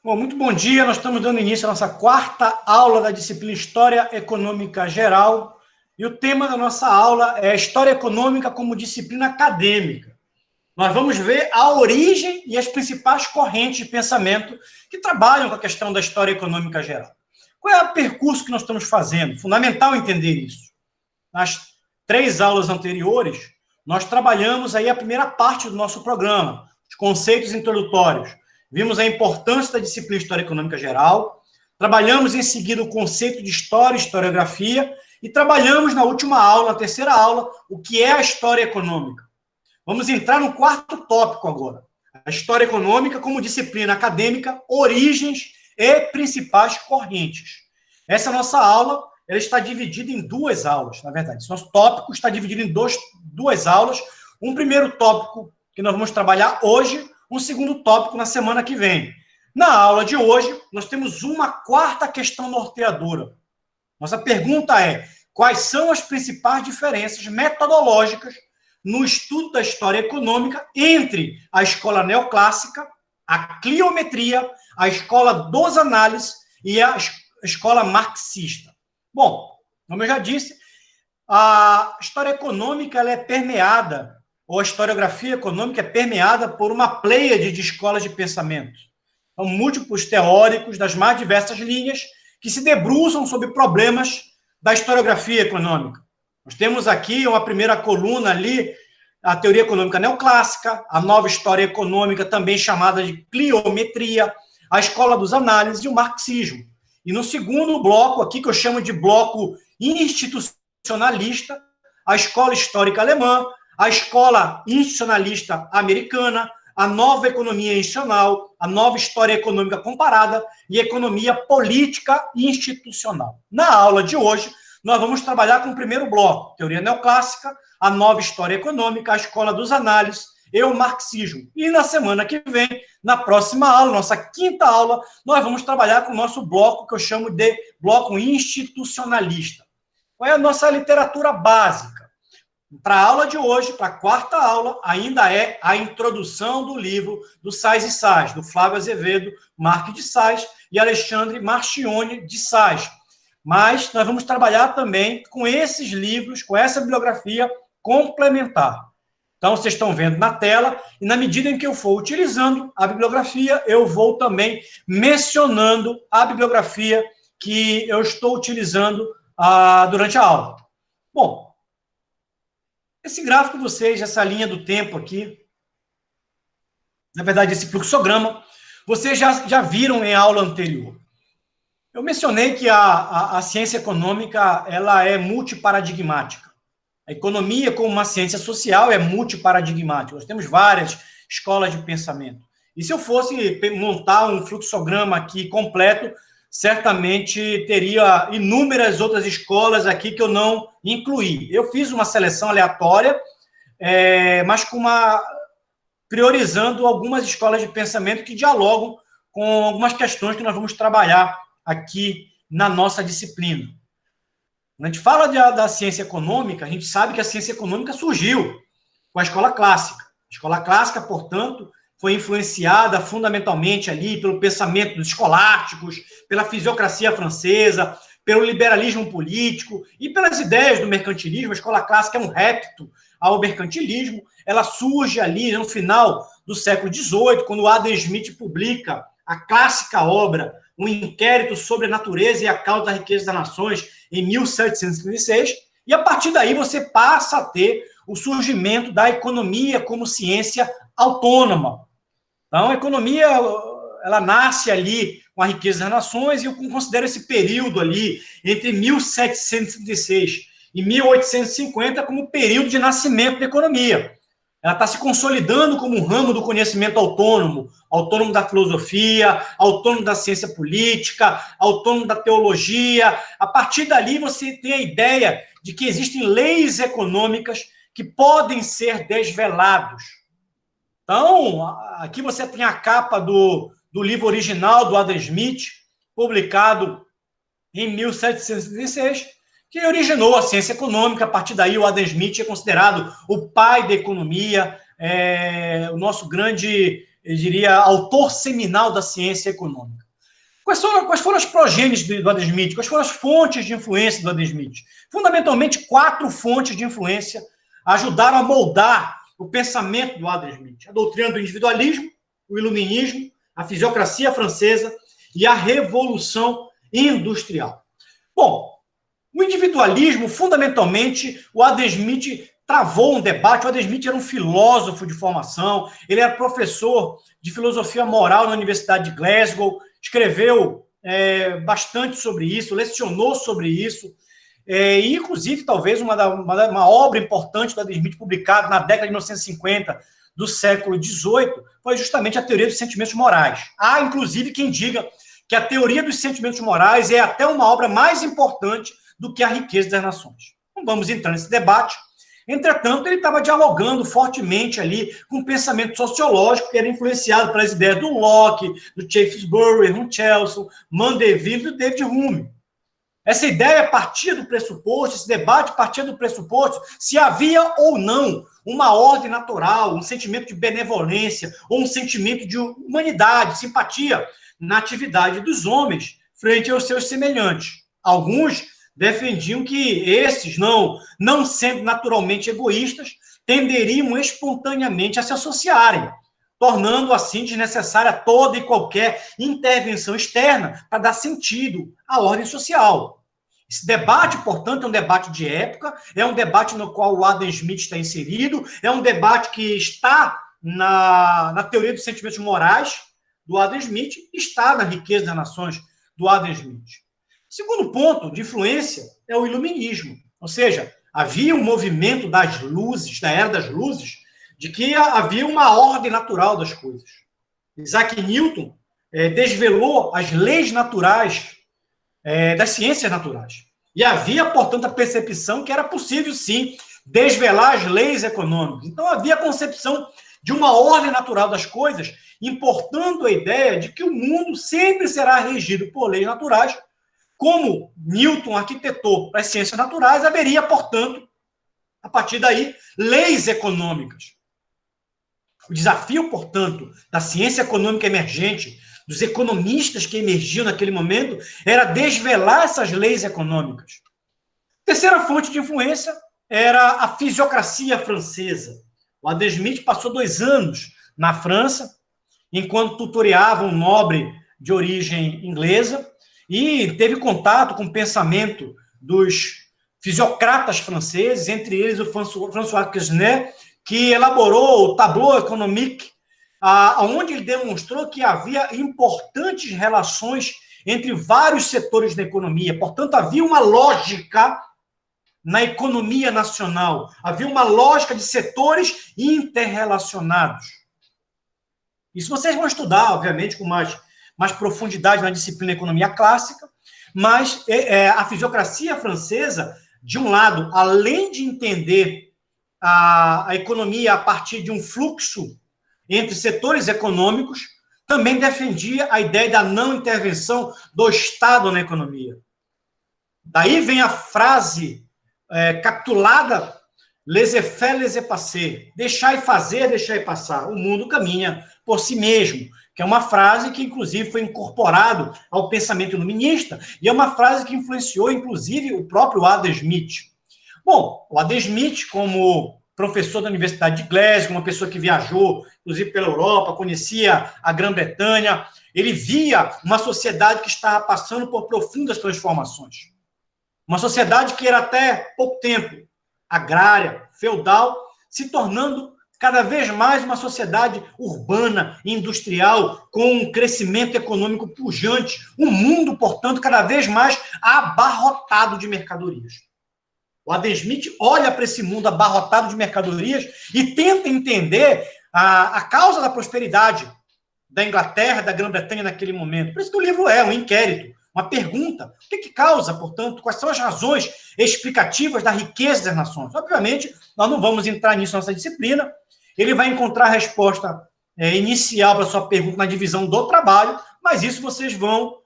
Bom, muito bom dia. Nós estamos dando início à nossa quarta aula da disciplina História Econômica Geral. E o tema da nossa aula é História Econômica como disciplina acadêmica. Nós vamos ver a origem e as principais correntes de pensamento que trabalham com a questão da história econômica geral. Qual é o percurso que nós estamos fazendo? Fundamental entender isso. Nas 3 aulas anteriores, nós trabalhamos aí a primeira parte do nosso programa, os conceitos introdutórios. Vimos a importância da disciplina História Econômica Geral, trabalhamos em seguida o conceito de História e Historiografia, e trabalhamos na última aula, na terceira aula, o que é a História Econômica. Vamos entrar no quarto tópico agora, a História Econômica como disciplina acadêmica, origens e principais correntes. Essa nossa aula, ela está dividida em 2 aulas, na verdade. Esse nosso tópico está dividido em duas aulas. Um primeiro tópico que nós vamos trabalhar hoje, um segundo tópico na semana que vem. Na aula de hoje, nós temos uma quarta questão norteadora. Nossa pergunta é: quais são as principais diferenças metodológicas no estudo da história econômica entre a escola neoclássica, a cliometria, a escola dos análises e a escola marxista? Bom, como eu já disse, a história econômica ela é permeada, ou a historiografia econômica é permeada por uma pleiade de escolas de pensamento. São múltiplos teóricos das mais diversas linhas que se debruçam sobre problemas da historiografia econômica. Nós temos aqui uma primeira coluna ali, a teoria econômica neoclássica, a nova história econômica, também chamada de cliometria, a escola dos análises e o marxismo. E no segundo bloco aqui, que eu chamo de bloco institucionalista, a escola histórica alemã, a escola institucionalista americana, a nova economia institucional, a nova história econômica comparada e a economia política e institucional. Na aula de hoje, nós vamos trabalhar com o primeiro bloco, teoria neoclássica, a nova história econômica, a escola dos análises e o marxismo. E na semana que vem, na próxima aula, nossa quinta aula, nós vamos trabalhar com o nosso bloco, que eu chamo de bloco institucionalista. Qual é a nossa literatura básica? Para a aula de hoje, para a quarta aula, ainda é a introdução do livro do Sais e Sais, do Flávio Azevedo Marques de Sás e Alexandre Marchione de Sás. Mas nós vamos trabalhar também com esses livros, com essa bibliografia complementar. Então, vocês estão vendo na tela, e na medida em que eu for utilizando a bibliografia, eu vou também mencionando a bibliografia que eu estou utilizando durante a aula. Bom, esse gráfico de vocês, essa linha do tempo aqui, na verdade, esse fluxograma, vocês já viram em aula anterior. Eu mencionei que a ciência econômica ela é multiparadigmática. A economia, como uma ciência social, é multiparadigmática. Nós temos várias escolas de pensamento. E se eu fosse montar um fluxograma aqui completo, certamente teria inúmeras outras escolas aqui que eu não incluí. Eu fiz uma seleção aleatória, mas priorizando algumas escolas de pensamento que dialogam com algumas questões que nós vamos trabalhar aqui na nossa disciplina. Quando a gente fala da ciência econômica, a gente sabe que a ciência econômica surgiu com a escola clássica. A escola clássica, portanto, foi influenciada fundamentalmente ali pelo pensamento dos escolásticos, pela fisiocracia francesa, pelo liberalismo político e pelas ideias do mercantilismo. A escola clássica é um repto ao mercantilismo. Ela surge ali no final do século XVIII, quando Adam Smith publica a clássica obra Um Inquérito sobre a Natureza e a Causa da Riqueza das Nações, em 1736, e a partir daí você passa a ter o surgimento da economia como ciência autônoma. Então, a economia ela nasce ali com a riqueza das nações, e eu considero esse período ali, entre 1736 e 1850, como período de nascimento da economia. Ela está se consolidando como um ramo do conhecimento autônomo, autônomo da filosofia, autônomo da ciência política, autônomo da teologia. A partir dali, você tem a ideia de que existem leis econômicas que podem ser desvelados. Então, aqui você tem a capa do livro original do Adam Smith, publicado em 1736, que originou a ciência econômica. A partir daí, o Adam Smith é considerado o pai da economia, o nosso grande eu diria, autor seminal da ciência econômica. Quais foram as progênies do Adam Smith? Quais foram as fontes de influência do Adam Smith? Fundamentalmente, 4 fontes de influência ajudaram a moldar o pensamento do Adam Smith: a doutrina do individualismo, o iluminismo, a fisiocracia francesa e a Revolução Industrial. Bom, o individualismo, fundamentalmente, o Adam Smith travou um debate. O Adam Smith era um filósofo de formação, ele era professor de filosofia moral na Universidade de Glasgow, escreveu bastante sobre isso, lecionou sobre isso, e, inclusive, talvez uma obra importante do Adam Smith, publicada na década de 1950 do século XVIII, foi justamente a teoria dos sentimentos morais. Há, inclusive, quem diga que a teoria dos sentimentos morais é até uma obra mais importante do que a Riqueza das Nações. Não vamos entrar nesse debate. Entretanto, ele estava dialogando fortemente ali com o pensamento sociológico que era influenciado pelas ideias do Locke, do Shaftesbury, do Chelsea, Mandeville e do David Hume. Essa ideia partia do pressuposto, esse debate partia do pressuposto se havia ou não uma ordem natural, um sentimento de benevolência ou um sentimento de humanidade, simpatia na atividade dos homens frente aos seus semelhantes. Alguns defendiam que esses, não sendo naturalmente egoístas, tenderiam espontaneamente a se associarem, tornando assim desnecessária toda e qualquer intervenção externa para dar sentido à ordem social. Esse debate, portanto, é um debate de época, é um debate no qual o Adam Smith está inserido, é um debate que está na teoria dos sentimentos morais do Adam Smith, está na Riqueza das Nações do Adam Smith. O segundo ponto de influência é o iluminismo, ou seja, havia um movimento das luzes, da Era das Luzes, de que havia uma ordem natural das coisas. Isaac Newton desvelou as leis naturais das ciências naturais. E havia, portanto, a percepção que era possível, sim, desvelar as leis econômicas. Então, havia a concepção de uma ordem natural das coisas, importando a ideia de que o mundo sempre será regido por leis naturais. Como Newton arquitetou as ciências naturais, haveria, portanto, a partir daí, leis econômicas. O desafio, portanto, da ciência econômica emergente, dos economistas que emergiam naquele momento, era desvelar essas leis econômicas. Terceira fonte de influência era a fisiocracia francesa. O Adam Smith passou 2 anos na França, enquanto tutoreava um nobre de origem inglesa, e teve contato com o pensamento dos fisiocratas franceses, entre eles o François Quesnay, que elaborou o Tableau économique, onde ele demonstrou que havia importantes relações entre vários setores da economia. Portanto, havia uma lógica na economia nacional, havia uma lógica de setores interrelacionados. Isso vocês vão estudar, obviamente, com mais profundidade na disciplina Economia Clássica, mas a fisiocracia francesa, de um lado, além de entender a economia a partir de um fluxo entre setores econômicos, também defendia a ideia da não intervenção do Estado na economia. Daí vem a frase capitulada, laissez-faire, laissez-passer, deixar e fazer, deixar e passar, o mundo caminha por si mesmo, que é uma frase que, inclusive, foi incorporado ao pensamento iluminista, e é uma frase que influenciou, inclusive, o próprio Adam Smith. Bom, o Adam Smith, como professor da Universidade de Glasgow, uma pessoa que viajou, inclusive, pela Europa, conhecia a Grã-Bretanha, ele via uma sociedade que estava passando por profundas transformações. Uma sociedade que era até pouco tempo agrária, feudal, se tornando cada vez mais uma sociedade urbana, industrial, com um crescimento econômico pujante, um mundo, portanto, cada vez mais abarrotado de mercadorias. O Adam Smith olha para esse mundo abarrotado de mercadorias e tenta entender a causa da prosperidade da Inglaterra, da Grã-Bretanha naquele momento. Por isso que o livro é um inquérito, uma pergunta. O que causa, portanto, quais são as razões explicativas da riqueza das nações? Obviamente, nós não vamos entrar nisso na nossa disciplina. Ele vai encontrar a resposta inicial para a sua pergunta na divisão do trabalho, mas isso vocês vão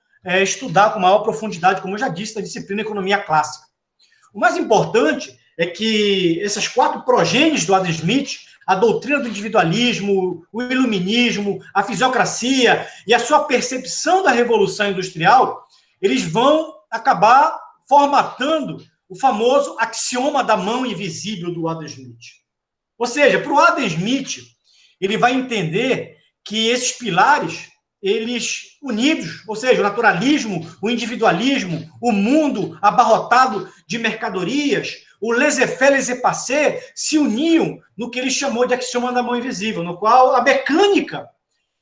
estudar com maior profundidade, como eu já disse, na disciplina Economia Clássica. O mais importante é que essas 4 progênies do Adam Smith a doutrina do individualismo, o iluminismo, a fisiocracia e a sua percepção da Revolução Industrial, eles vão acabar formatando o famoso axioma da mão invisível do Adam Smith. Ou seja, para o Adam Smith, ele vai entender que esses pilares, eles unidos, ou seja, o naturalismo, o individualismo, o mundo abarrotado de mercadorias, o laissez-faire, laissez-passer, se uniam no que ele chamou de axioma da mão invisível, no qual a mecânica,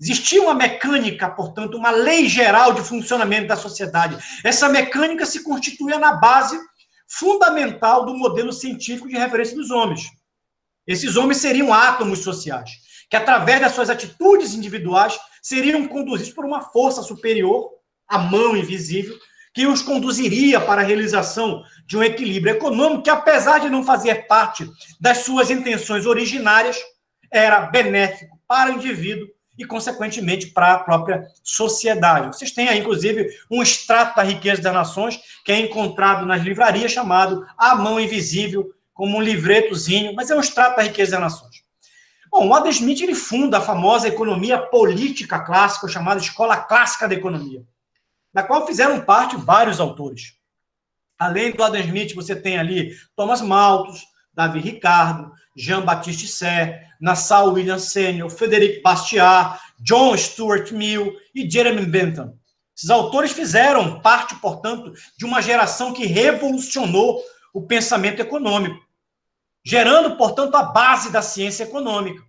existia uma mecânica, portanto, uma lei geral de funcionamento da sociedade. Essa mecânica se constituía na base fundamental do modelo científico de referência dos homens. Esses homens seriam átomos sociais, que através das suas atitudes individuais seriam conduzidos por uma força superior, a mão invisível, que os conduziria para a realização de um equilíbrio econômico que, apesar de não fazer parte das suas intenções originárias, era benéfico para o indivíduo e, consequentemente, para a própria sociedade. Vocês têm aí, inclusive, um extrato da Riqueza das Nações, que é encontrado nas livrarias, chamado A Mão Invisível, como um livretozinho, mas é um extrato da Riqueza das Nações. Bom, o Adam Smith, ele funda a famosa economia política clássica, chamada Escola Clássica da Economia, da qual fizeram parte vários autores. Além do Adam Smith, você tem ali Thomas Malthus, Davi Ricardo, Jean-Baptiste Say, Nassau William Senior, Frederic Bastiat, John Stuart Mill e Jeremy Bentham. Esses autores fizeram parte, portanto, de uma geração que revolucionou o pensamento econômico, gerando, portanto, a base da ciência econômica.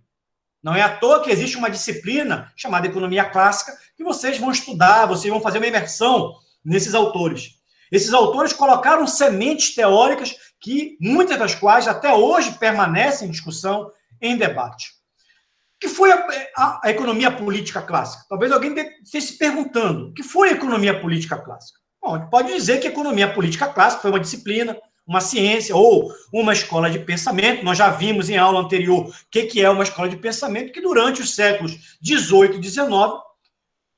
Não é à toa que existe uma disciplina chamada economia clássica que vocês vão estudar, vocês vão fazer uma imersão nesses autores. Esses autores colocaram sementes teóricas que, muitas das quais, até hoje, permanecem em discussão, em debate. O que foi a economia política clássica? Talvez alguém esteja se perguntando, o que foi a economia política clássica? Bom, a gente pode dizer que a economia política clássica foi uma disciplina, uma ciência ou uma escola de pensamento. Nós já vimos em aula anterior o que é uma escola de pensamento, que durante os séculos XVIII e XIX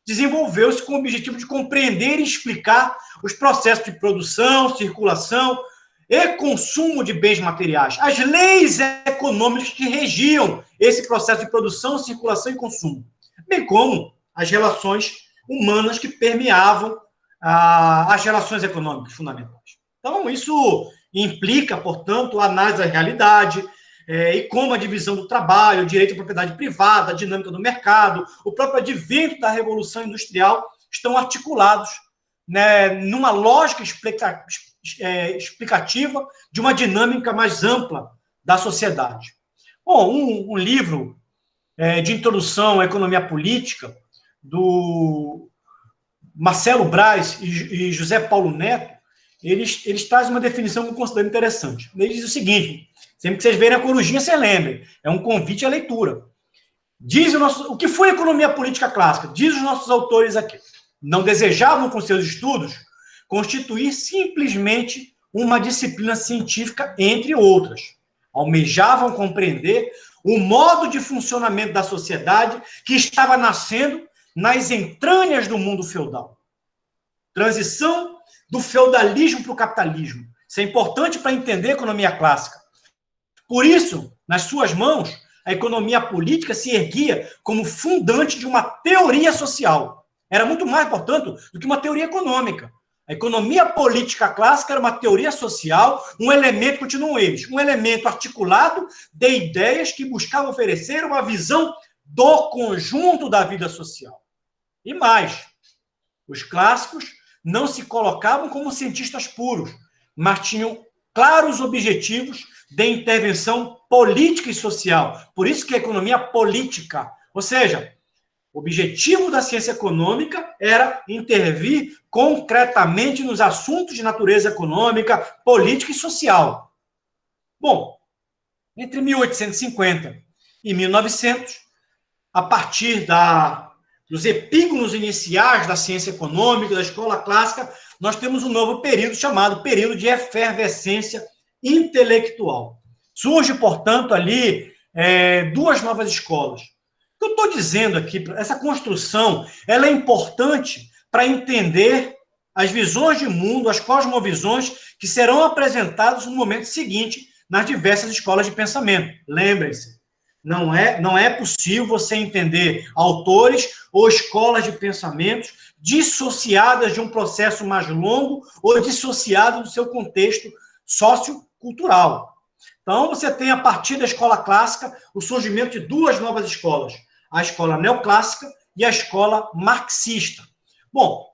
desenvolveu-se com o objetivo de compreender e explicar os processos de produção, circulação e consumo de bens materiais, as leis econômicas que regiam esse processo de produção, circulação e consumo, bem como as relações humanas que permeavam as relações econômicas fundamentais. Então, isso implica, portanto, a análise da realidade e como a divisão do trabalho, o direito à propriedade privada, a dinâmica do mercado, o próprio advento da Revolução Industrial estão articulados, né, numa lógica explicativa de uma dinâmica mais ampla da sociedade. Bom, um livro de introdução à economia política do Marcelo Braz e José Paulo Neto, eles trazem uma definição que eu considero interessante. Ele diz o seguinte, sempre que vocês verem a corujinha, vocês lembrem, é um convite à leitura. O que foi a economia política clássica? Diz os nossos autores aqui. Não desejavam, com seus estudos, constituir simplesmente uma disciplina científica, entre outras. Almejavam compreender o modo de funcionamento da sociedade que estava nascendo nas entranhas do mundo feudal. Transição do feudalismo para o capitalismo. Isso é importante para entender a economia clássica. Por isso, nas suas mãos, a economia política se erguia como fundante de uma teoria social. Era muito mais, portanto, do que uma teoria econômica. A economia política clássica era uma teoria social, um elemento, continuam eles, um elemento articulado de ideias que buscavam oferecer uma visão do conjunto da vida social. E mais, os clássicos não se colocavam como cientistas puros, mas tinham claros objetivos de intervenção política e social. Por isso que a economia política, ou seja, o objetivo da ciência econômica era intervir concretamente nos assuntos de natureza econômica, política e social. Bom, entre 1850 e 1900, a partir dos epígonos iniciais da ciência econômica, da escola clássica, nós temos um novo período chamado período de efervescência intelectual. Surge, portanto, ali duas novas escolas. O que eu estou dizendo aqui, essa construção, ela é importante para entender as visões de mundo, as cosmovisões que serão apresentadas no momento seguinte nas diversas escolas de pensamento. Lembrem-se, Não é possível você entender autores ou escolas de pensamentos dissociadas de um processo mais longo ou dissociado do seu contexto sociocultural. Então, você tem, a partir da escola clássica, o surgimento de duas novas escolas, a escola neoclássica e a escola marxista. Bom,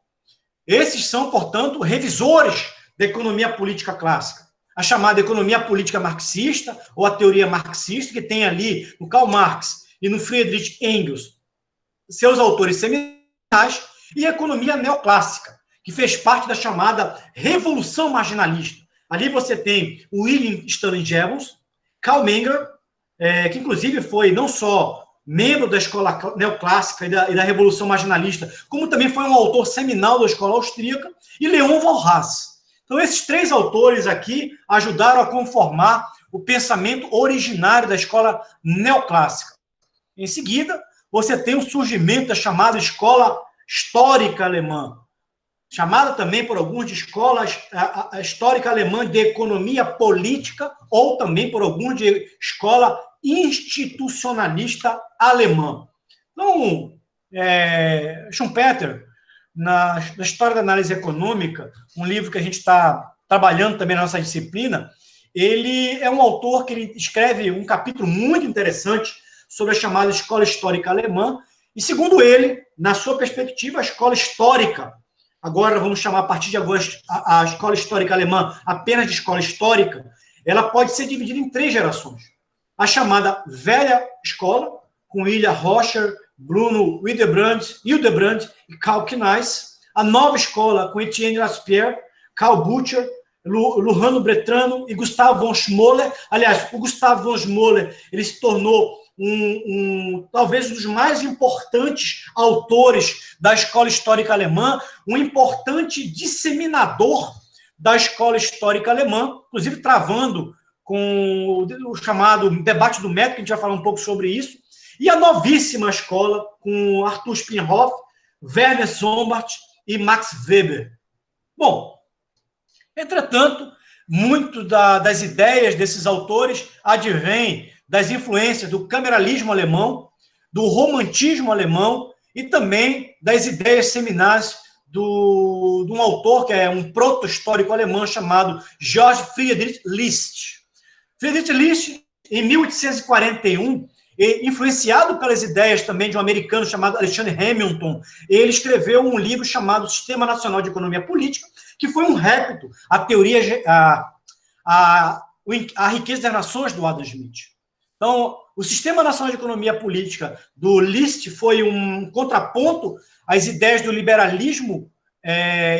esses são, portanto, revisores da economia política clássica. A chamada economia política marxista, ou a teoria marxista, que tem ali no Karl Marx e no Friedrich Engels seus autores seminais, e a economia neoclássica, que fez parte da chamada revolução marginalista. Ali você tem o William Stanley Jevons, Karl Menger, que inclusive foi não só membro da escola neoclássica e da revolução marginalista, como também foi um autor seminal da escola austríaca, e Leon Walras. Então, esses três autores aqui ajudaram a conformar o pensamento originário da escola neoclássica. Em seguida, você tem o surgimento da chamada escola histórica alemã, chamada também por alguns de escola histórica alemã de economia política, ou também por alguns de escola institucionalista alemã. Então, Schumpeter, na História da Análise Econômica, um livro que a gente está trabalhando também na nossa disciplina, ele é um autor que ele escreve um capítulo muito interessante sobre a chamada escola histórica alemã, e segundo ele, na sua perspectiva, a escola histórica, agora vamos chamar a partir de agora a escola histórica alemã apenas de escola histórica, ela pode ser dividida em três gerações. A chamada velha escola, com Ilya Rocher, Bruno Hildebrand e Karl Kneis. A nova escola, com Etienne Laspierre, Karl Butcher, Luciano Bretrano e Gustav von Schmoller. Aliás, o Gustav von Schmoller ele se tornou talvez um dos mais importantes autores da escola histórica alemã, um importante disseminador da escola histórica alemã, inclusive travando com o chamado debate do método, que a gente vai falar um pouco sobre isso, e a novíssima escola, com Arthur Spinhoff, Werner Sombart e Max Weber. Bom, entretanto, muito das ideias desses autores advém das influências do cameralismo alemão, do romantismo alemão e também das ideias seminais de um autor que é um proto-histórico alemão chamado Georg Friedrich List. Friedrich List, em 1841, influenciado pelas ideias também de um americano chamado Alexander Hamilton, ele escreveu um livro chamado Sistema Nacional de Economia Política, que foi um répito à teoria, a riqueza das nações do Adam Smith. Então, o Sistema Nacional de Economia Política do List foi um contraponto às ideias do liberalismo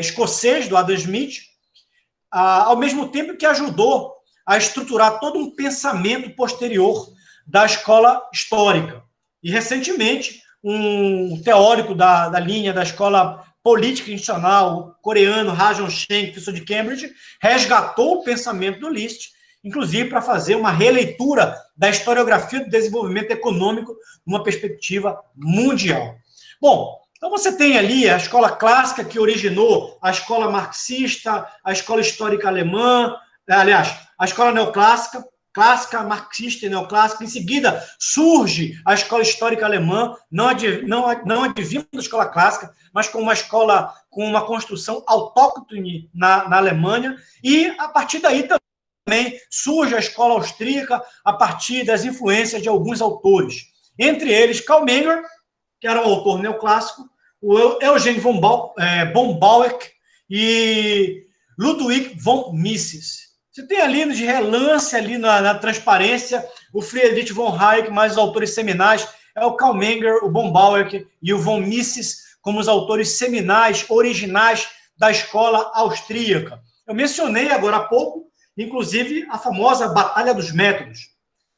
escocês do Adam Smith, ao mesmo tempo que ajudou a estruturar todo um pensamento posterior da escola histórica. E, recentemente, um teórico da linha da escola política institucional coreano, Rajon Shen, professor de Cambridge, resgatou o pensamento do List, inclusive para fazer uma releitura da historiografia do desenvolvimento econômico numa perspectiva mundial. Bom, então você tem ali a escola clássica que originou a escola marxista, a escola histórica alemã, aliás, a escola neoclássica, clássica, marxista e neoclássica. Em seguida, surge a escola histórica alemã, não advindo da escola clássica, mas com uma escola com uma construção autóctone na Alemanha, e a partir daí também surge a escola austríaca a partir das influências de alguns autores. Entre eles, Karl Menger, que era um autor neoclássico, o Eugen von Bauer e Ludwig von Mises. Você tem ali de relance, ali na transparência, o Friedrich von Hayek, mais os autores seminais, é o Karl Menger, o von Bauer e o von Mises, como os autores seminais, originais da escola austríaca. Eu mencionei agora há pouco, inclusive, a famosa Batalha dos Métodos.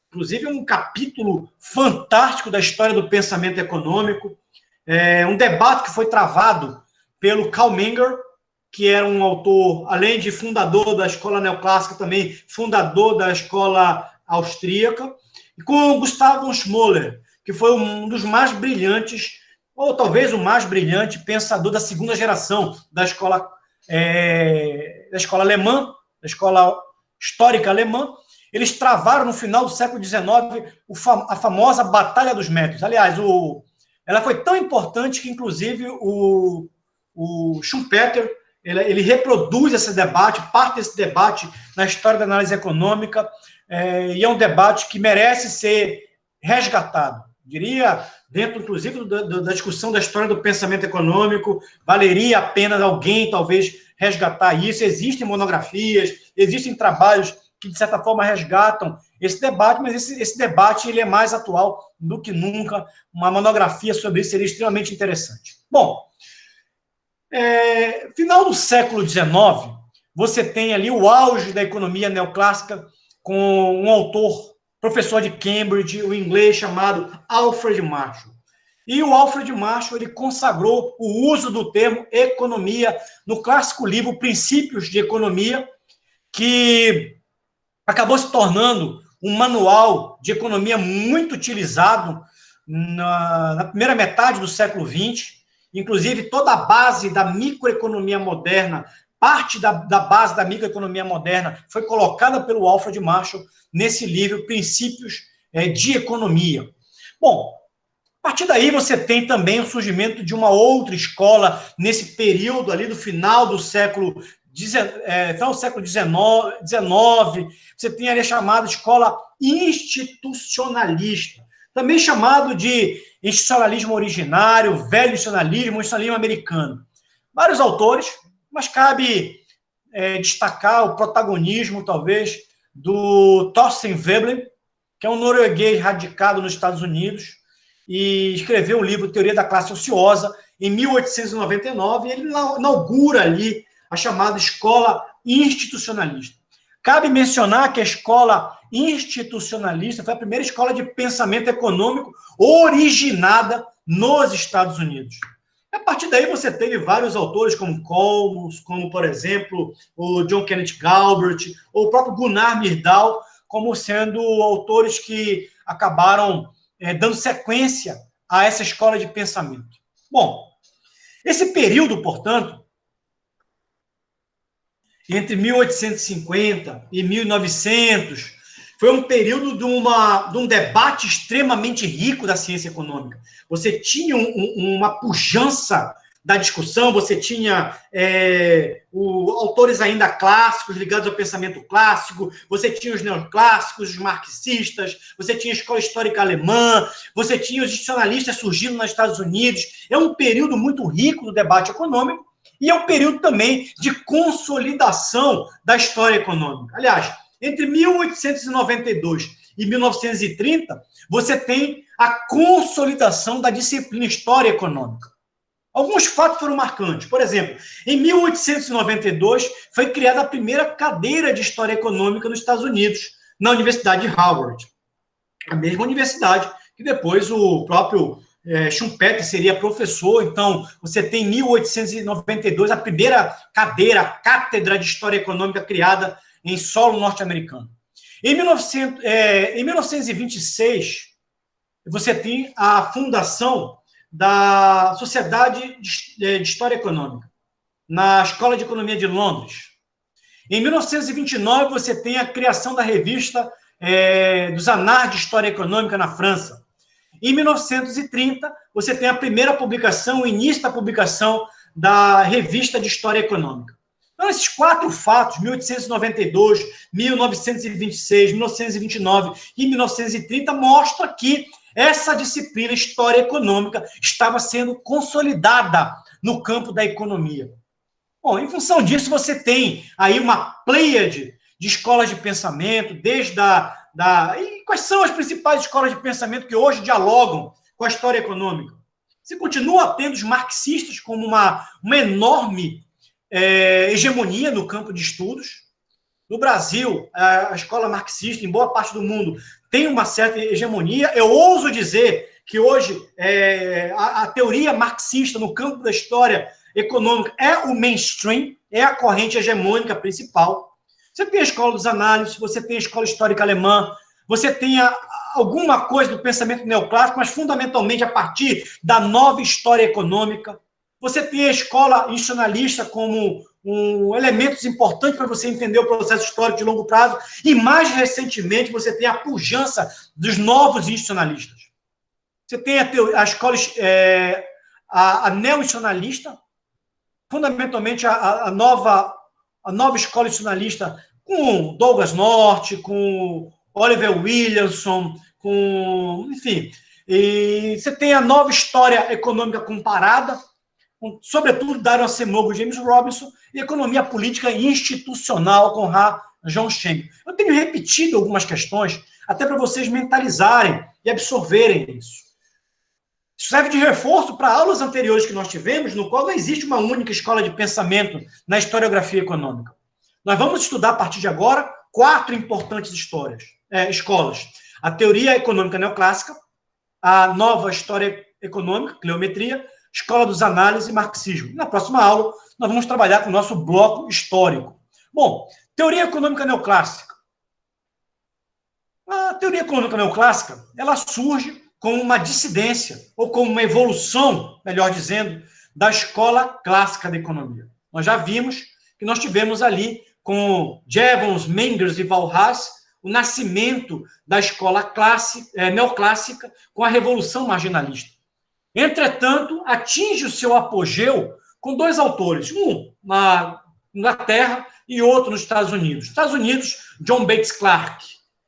Inclusive, um capítulo fantástico da história do pensamento econômico, um debate que foi travado pelo Karl Menger, que era um autor, além de fundador da escola neoclássica, também fundador da escola austríaca, e com Gustav von Schmoller, que foi um dos mais brilhantes, ou talvez o mais brilhante pensador da segunda geração da escola alemã, da escola histórica alemã, eles travaram no final do século XIX a famosa Batalha dos Métodos. Aliás, ela foi tão importante que, inclusive, o Schumpeter ele reproduz esse debate, parte desse debate na história da análise econômica, e é um debate que merece ser resgatado. Diria, dentro, inclusive, da discussão da história do pensamento econômico, valeria a pena alguém, talvez, resgatar isso. Existem monografias, existem trabalhos que, de certa forma, resgatam esse debate, mas esse debate ele é mais atual do que nunca. Uma monografia sobre isso seria extremamente interessante. Bom, final do século XIX, você tem ali o auge da economia neoclássica com um autor, professor de Cambridge, o inglês chamado Alfred Marshall. E o Alfred Marshall ele consagrou o uso do termo economia no clássico livro Princípios de Economia, que acabou se tornando um manual de economia muito utilizado na primeira metade do século XX. Inclusive, toda a base da microeconomia moderna, parte da base da microeconomia moderna foi colocada pelo Alfred Marshall nesse livro Princípios de Economia. Bom, a partir daí você tem também o surgimento de uma outra escola nesse período ali do final do século XIX, você tem ali a chamada escola institucionalista, também chamado de institucionalismo originário, velho institucionalismo americano. Vários autores, mas cabe destacar o protagonismo, talvez, do Thorstein Veblen, que é um norueguês radicado nos Estados Unidos, e escreveu o livro Teoria da Classe Ociosa, em 1899, e ele inaugura ali a chamada escola institucionalista. Cabe mencionar que a escola institucionalista foi a primeira escola de pensamento econômico originada nos Estados Unidos. A partir daí você teve vários autores como Coleman, como, por exemplo, o John Kenneth Galbraith, ou o próprio Gunnar Myrdal, como sendo autores que acabaram dando sequência a essa escola de pensamento. Bom, esse período, portanto, entre 1850 e 1900, foi um período de um debate extremamente rico da ciência econômica. Você tinha uma pujança da discussão, você tinha autores ainda clássicos, ligados ao pensamento clássico, você tinha os neoclássicos, os marxistas, você tinha a escola histórica alemã, você tinha os institucionalistas surgindo nos Estados Unidos. É um período muito rico do debate econômico, e é um período também de consolidação da história econômica. Aliás, entre 1892 e 1930, você tem a consolidação da disciplina História Econômica. Alguns fatos foram marcantes. Por exemplo, em 1892, foi criada a primeira cadeira de História Econômica nos Estados Unidos, na Universidade de Harvard. A mesma universidade que depois o próprio Schumpeter seria professor. Então, você tem em 1892 a primeira cátedra de História Econômica criada em solo norte-americano. Em 1926, você tem a fundação da Sociedade de História Econômica, na Escola de Economia de Londres. Em 1929, você tem a criação da revista dos Anais de História Econômica na França. Em 1930, você tem a primeira publicação, o início da publicação da Revista de História Econômica. Então, esses quatro fatos, 1892, 1926, 1929 e 1930, mostram que essa disciplina História Econômica estava sendo consolidada no campo da economia. Bom, em função disso, você tem aí uma pleiade de escolas de pensamento, desde E quais são as principais escolas de pensamento que hoje dialogam com a história econômica? Você continua tendo os marxistas como uma enorme hegemonia no campo de estudos. No Brasil, a escola marxista, em boa parte do mundo, tem uma certa hegemonia. Eu ouso dizer que hoje a teoria marxista no campo da história econômica é o mainstream, é a corrente hegemônica principal. Você tem a escola dos análises, você tem a escola histórica alemã, você tem alguma coisa do pensamento neoclássico, mas fundamentalmente a partir da nova história econômica. Você tem a escola institucionalista como elementos importantes para você entender o processo histórico de longo prazo. E, mais recentemente, você tem a pujança dos novos institucionalistas. Você tem a escola, a neo-institucionalista, fundamentalmente a nova escola institucionalista, com Douglas North, com Oliver Williamson, enfim. E você tem a nova história econômica comparada, sobretudo Darren Acemoglu e James Robinson, e economia política institucional com John Schenck. Eu tenho repetido algumas questões, até para vocês mentalizarem e absorverem isso. Isso serve de reforço para aulas anteriores que nós tivemos, no qual não existe uma única escola de pensamento na historiografia econômica. Nós vamos estudar, a partir de agora, 4 importantes escolas. A teoria econômica neoclássica, a nova história econômica, cleometria, escola dos análises e marxismo. E na próxima aula, nós vamos trabalhar com o nosso bloco histórico. Bom, teoria econômica neoclássica. A teoria econômica neoclássica, ela surge como uma dissidência, ou como uma evolução, melhor dizendo, da escola clássica da economia. Nós já vimos que nós tivemos ali, com Jevons, Mengers e Walras, o nascimento da escola neoclássica com a Revolução Marginalista. Entretanto, atinge o seu apogeu com 2 autores, um na Inglaterra e outro nos Estados Unidos. Nos Estados Unidos, John Bates Clark,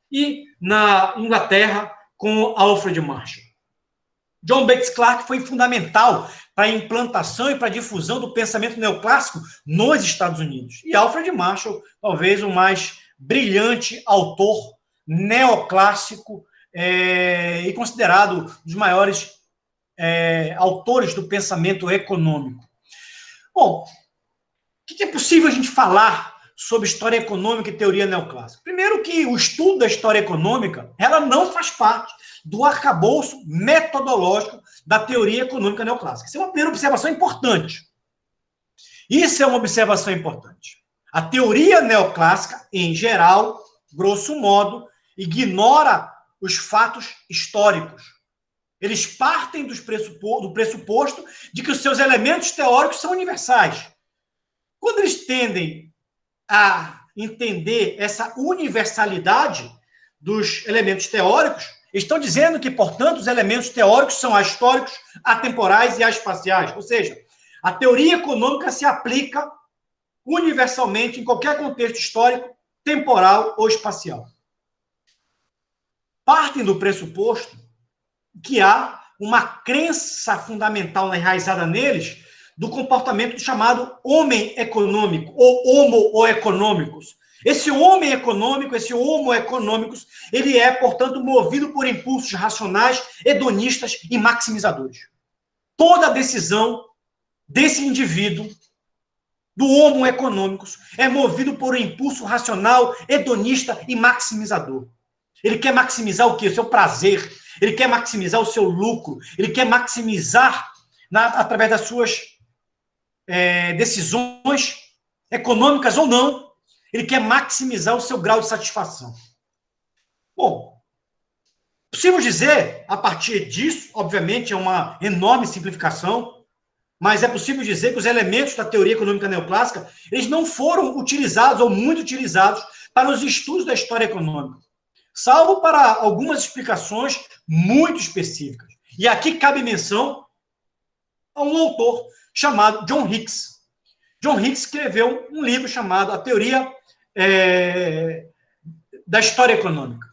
e na Inglaterra, com Alfred Marshall. John Bates Clark foi fundamental para a implantação e para a difusão do pensamento neoclássico nos Estados Unidos. E Alfred Marshall, talvez o mais brilhante autor neoclássico e considerado um dos maiores autores do pensamento econômico. Bom, o que é possível a gente falar sobre história econômica e teoria neoclássica? Primeiro que o estudo da história econômica, ela não faz parte do arcabouço metodológico da teoria econômica neoclássica. Isso é uma primeira observação importante. Isso é uma observação importante. A teoria neoclássica, em geral, grosso modo, ignora os fatos históricos. Eles partem do pressuposto de que os seus elementos teóricos são universais. Quando eles tendem a entender essa universalidade dos elementos teóricos, estão dizendo que, portanto, os elementos teóricos são ahistóricos, atemporais e espaciais. Ou seja, a teoria econômica se aplica universalmente em qualquer contexto histórico, temporal ou espacial. Partem do pressuposto que há uma crença fundamental enraizada neles do comportamento chamado homem econômico, ou homo econômicos. Esse homem econômico, esse homo econômicos, ele é, portanto, movido por impulsos racionais, hedonistas e maximizadores. Toda decisão desse indivíduo, do homo econômicos, é movido por um impulso racional, hedonista e maximizador. Ele quer maximizar o quê? O seu prazer. Ele quer maximizar o seu lucro. Ele quer maximizar, através das suas decisões econômicas ou não, ele quer maximizar o seu grau de satisfação. Bom, possível dizer, a partir disso, obviamente é uma enorme simplificação, mas é possível dizer que os elementos da teoria econômica neoclássica, eles não foram utilizados ou muito utilizados para os estudos da história econômica, salvo para algumas explicações muito específicas. E aqui cabe menção a um autor chamado John Hicks. John Hicks escreveu um livro chamado A Teoria da História Econômica.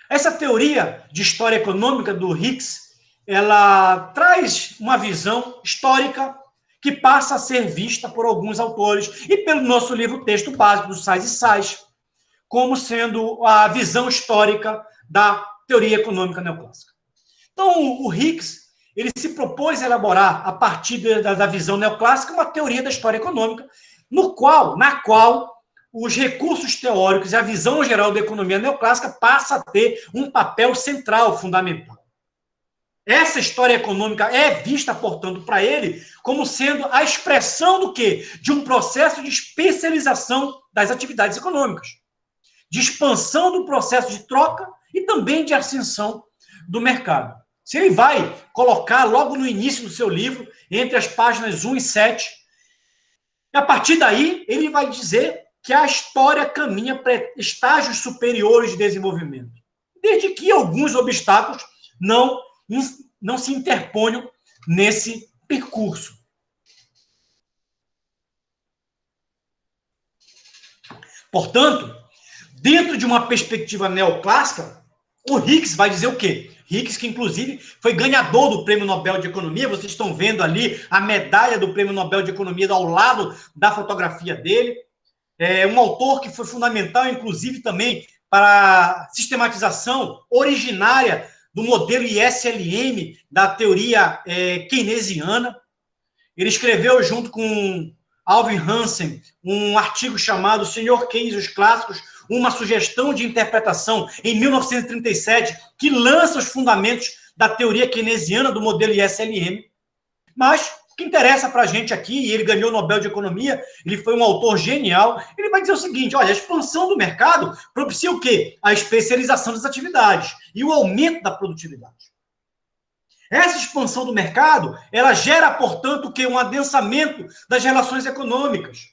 Essa teoria de história econômica do Hicks, ela traz uma visão histórica que passa a ser vista por alguns autores e pelo nosso livro Texto Básico do Sais e Sais, como sendo a visão histórica da teoria econômica neoclássica. Então, o Hicks, ele se propôs a elaborar, a partir da visão neoclássica, uma teoria da história econômica, na qual os recursos teóricos e a visão geral da economia neoclássica passa a ter um papel central, fundamental. Essa história econômica é vista, portanto, para ele, como sendo a expressão do quê? De um processo de especialização das atividades econômicas, de expansão do processo de troca e também de ascensão do mercado. Se ele vai colocar logo no início do seu livro, entre as páginas 1 e 7, E a partir daí, ele vai dizer que a história caminha para estágios superiores de desenvolvimento, desde que alguns obstáculos não se interponham nesse percurso. Portanto, dentro de uma perspectiva neoclássica, o Hicks vai dizer o quê? Hicks, que inclusive foi ganhador do Prêmio Nobel de Economia, vocês estão vendo ali a medalha do Prêmio Nobel de Economia ao lado da fotografia dele. É um autor que foi fundamental, inclusive, também para a sistematização originária do modelo ISLM, da teoria keynesiana. Ele escreveu, junto com Alvin Hansen, um artigo chamado Senhor Keynes e os Clássicos, uma sugestão de interpretação, em 1937, que lança os fundamentos da teoria keynesiana do modelo ISLM. Mas o que interessa para a gente aqui, e ele ganhou o Nobel de Economia, ele foi um autor genial, ele vai dizer o seguinte, olha, a expansão do mercado propicia o quê? A especialização das atividades e o aumento da produtividade. Essa expansão do mercado, ela gera, portanto, o quê? Um adensamento das relações econômicas.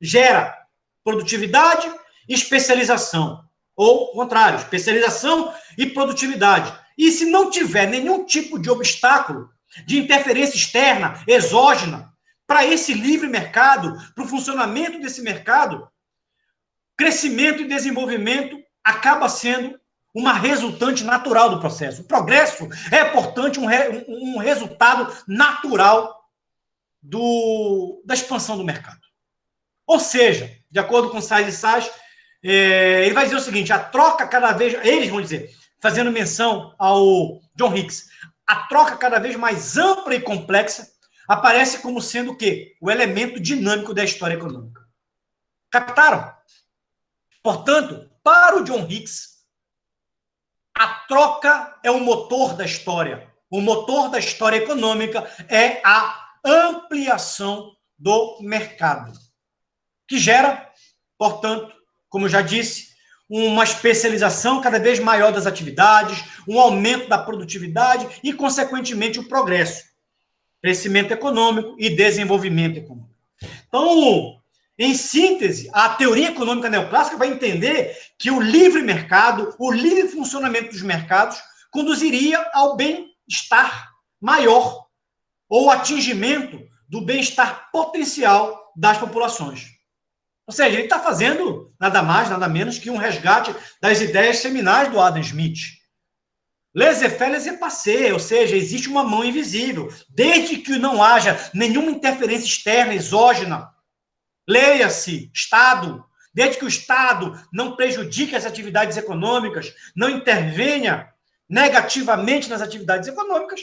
Gera produtividade e especialização. Ou, ao contrário, especialização e produtividade. E se não tiver nenhum tipo de obstáculo, de interferência externa, exógena, para esse livre mercado, para o funcionamento desse mercado, crescimento e desenvolvimento acaba sendo uma resultante natural do processo. O progresso é, portanto, um resultado natural da expansão do mercado. Ou seja, de acordo com Sais e Sais, ele vai dizer o seguinte, a troca cada vez... Eles vão dizer, fazendo menção ao John Hicks, a troca cada vez mais ampla e complexa aparece como sendo o quê? O elemento dinâmico da história econômica. Captaram? Portanto, para o John Hicks, a troca é o motor da história. O motor da história econômica é a ampliação do mercado, que gera, portanto, como eu já disse, uma especialização cada vez maior das atividades, um aumento da produtividade e, consequentemente, o progresso, crescimento econômico e desenvolvimento econômico. Então, em síntese, a teoria econômica neoclássica vai entender que o livre mercado, o livre funcionamento dos mercados, conduziria ao bem-estar maior ou atingimento do bem-estar potencial das populações. Ou seja, ele está fazendo nada mais, nada menos que um resgate das ideias seminais do Adam Smith. Laissez-faire, laissez-passer, ou seja, existe uma mão invisível. Desde que não haja nenhuma interferência externa, exógena, leia-se, Estado, desde que o Estado não prejudique as atividades econômicas, não intervenha negativamente nas atividades econômicas,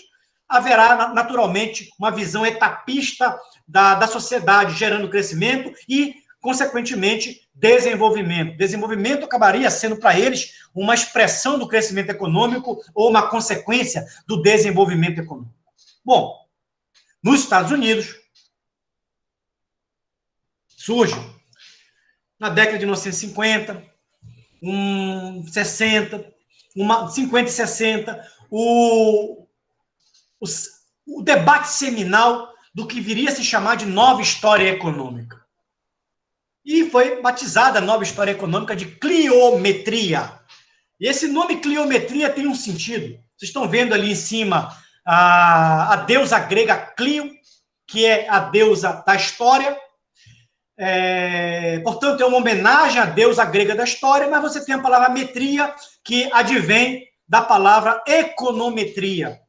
haverá, naturalmente, uma visão etapista da sociedade, gerando crescimento e, consequentemente, desenvolvimento. Desenvolvimento acabaria sendo, para eles, uma expressão do crescimento econômico ou uma consequência do desenvolvimento econômico. Bom, nos Estados Unidos, surge, na década de 1950, 60, 50 e 60, o debate seminal do que viria a se chamar de nova história econômica. E foi batizada a nova história econômica de cliometria. E esse nome cliometria tem um sentido. Vocês estão vendo ali em cima a deusa grega Clio, que é a deusa da história. Portanto, é uma homenagem à deusa grega da história, mas você tem a palavra metria, que advém da palavra econometria.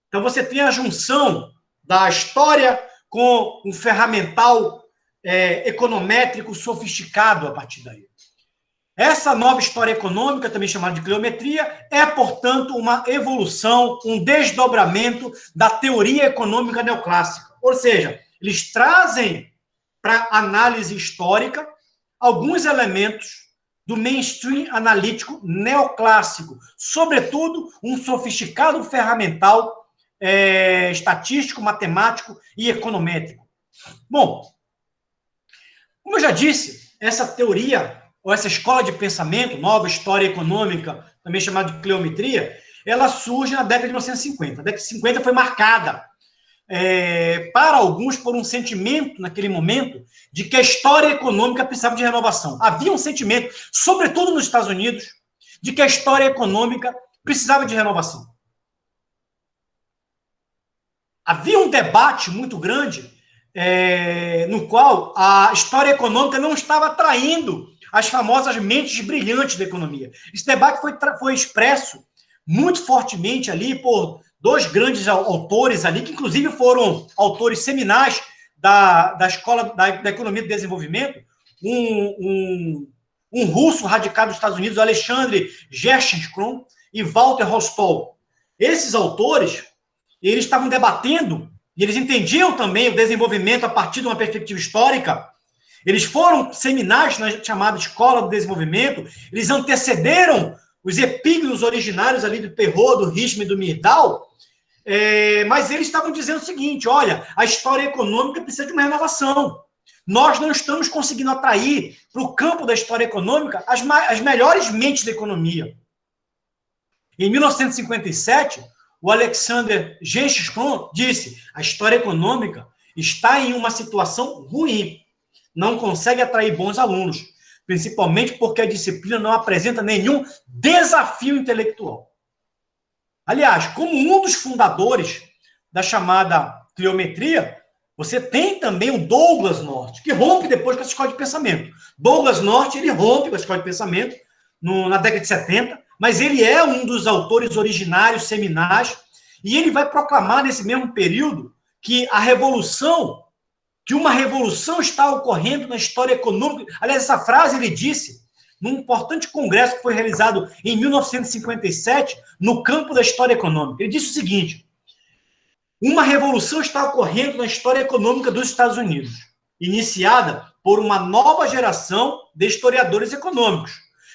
Então, você tem a junção da história com um ferramental econométrico sofisticado a partir daí. Essa nova história econômica, também chamada de cliometria, é, portanto, uma evolução, um desdobramento da teoria econômica neoclássica. Ou seja, eles trazem para análise histórica alguns elementos do mainstream analítico neoclássico, sobretudo um sofisticado ferramental estatístico, matemático e econométrico. Bom, como eu já disse, essa teoria, ou essa escola de pensamento, nova história econômica, também chamada de cliometria, ela surge na década de 1950. A década de 50 foi marcada para alguns, por um sentimento, naquele momento, de que a história econômica precisava de renovação. Havia um sentimento, sobretudo nos Estados Unidos, de que a história econômica precisava de renovação. Havia um debate muito grande no qual a história econômica não estava atraindo as famosas mentes brilhantes da economia. Esse debate foi expresso muito fortemente ali por dois grandes autores ali, que inclusive foram autores seminais da Escola da Economia do Desenvolvimento, um russo radicado nos Estados Unidos, Alexandre Gershon, e Walter Rostov. Esses autores, eles estavam debatendo, e eles entendiam também o desenvolvimento a partir de uma perspectiva histórica. Eles foram seminais na chamada Escola do Desenvolvimento, eles antecederam os epígonos originários ali do Perrault, do Richman e do Myrdal, mas eles estavam dizendo o seguinte: olha, a história econômica precisa de uma renovação. Nós não estamos conseguindo atrair para o campo da história econômica as melhores mentes da economia. Em 1957, o Alexander Gershon disse: a história econômica está em uma situação ruim, não consegue atrair bons alunos, principalmente porque a disciplina não apresenta nenhum desafio intelectual. Aliás, como um dos fundadores da chamada cliometria, você tem também o Douglass North, que rompe depois com essa escola de pensamento. Douglass North, ele rompe com a escola de pensamento na década de 70, mas ele é um dos autores originários, seminais, e ele vai proclamar nesse mesmo período que uma revolução está ocorrendo na história econômica. Aliás, essa frase ele disse num importante congresso que foi realizado em 1957 no campo da história econômica. Ele disse o seguinte: uma revolução está ocorrendo na história econômica dos Estados Unidos, iniciada por uma nova geração de historiadores econômicos,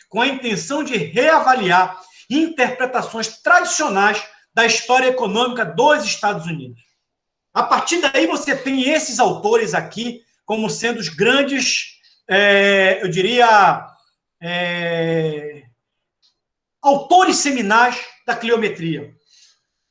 com a intenção de reavaliar interpretações tradicionais da história econômica dos Estados Unidos. A partir daí, você tem esses autores aqui como sendo os grandes, eu diria, autores seminais da cliometria.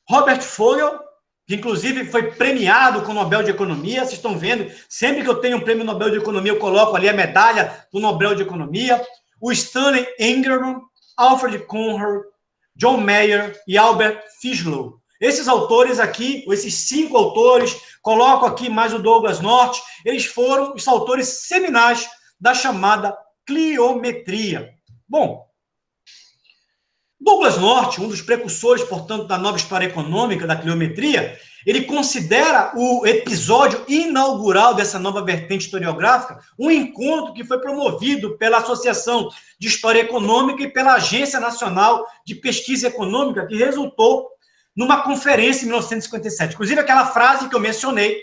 Robert Fogel, que inclusive foi premiado com o Nobel de Economia, vocês estão vendo, sempre que eu tenho um prêmio Nobel de Economia, eu coloco ali a medalha do Nobel de Economia. O Stanley Engerman, Alfred Konrad, John Mayer e Albert Fishlow. Esses autores aqui, esses 5 autores, coloco aqui mais o Douglass North, eles foram os autores seminais da chamada cliometria. Bom, Douglass North, um dos precursores, portanto, da nova história econômica, da cliometria, ele considera o episódio inaugural dessa nova vertente historiográfica um encontro que foi promovido pela Associação de História Econômica e pela Agência Nacional de Pesquisa Econômica, que resultou numa conferência em 1957. Inclusive, aquela frase que eu mencionei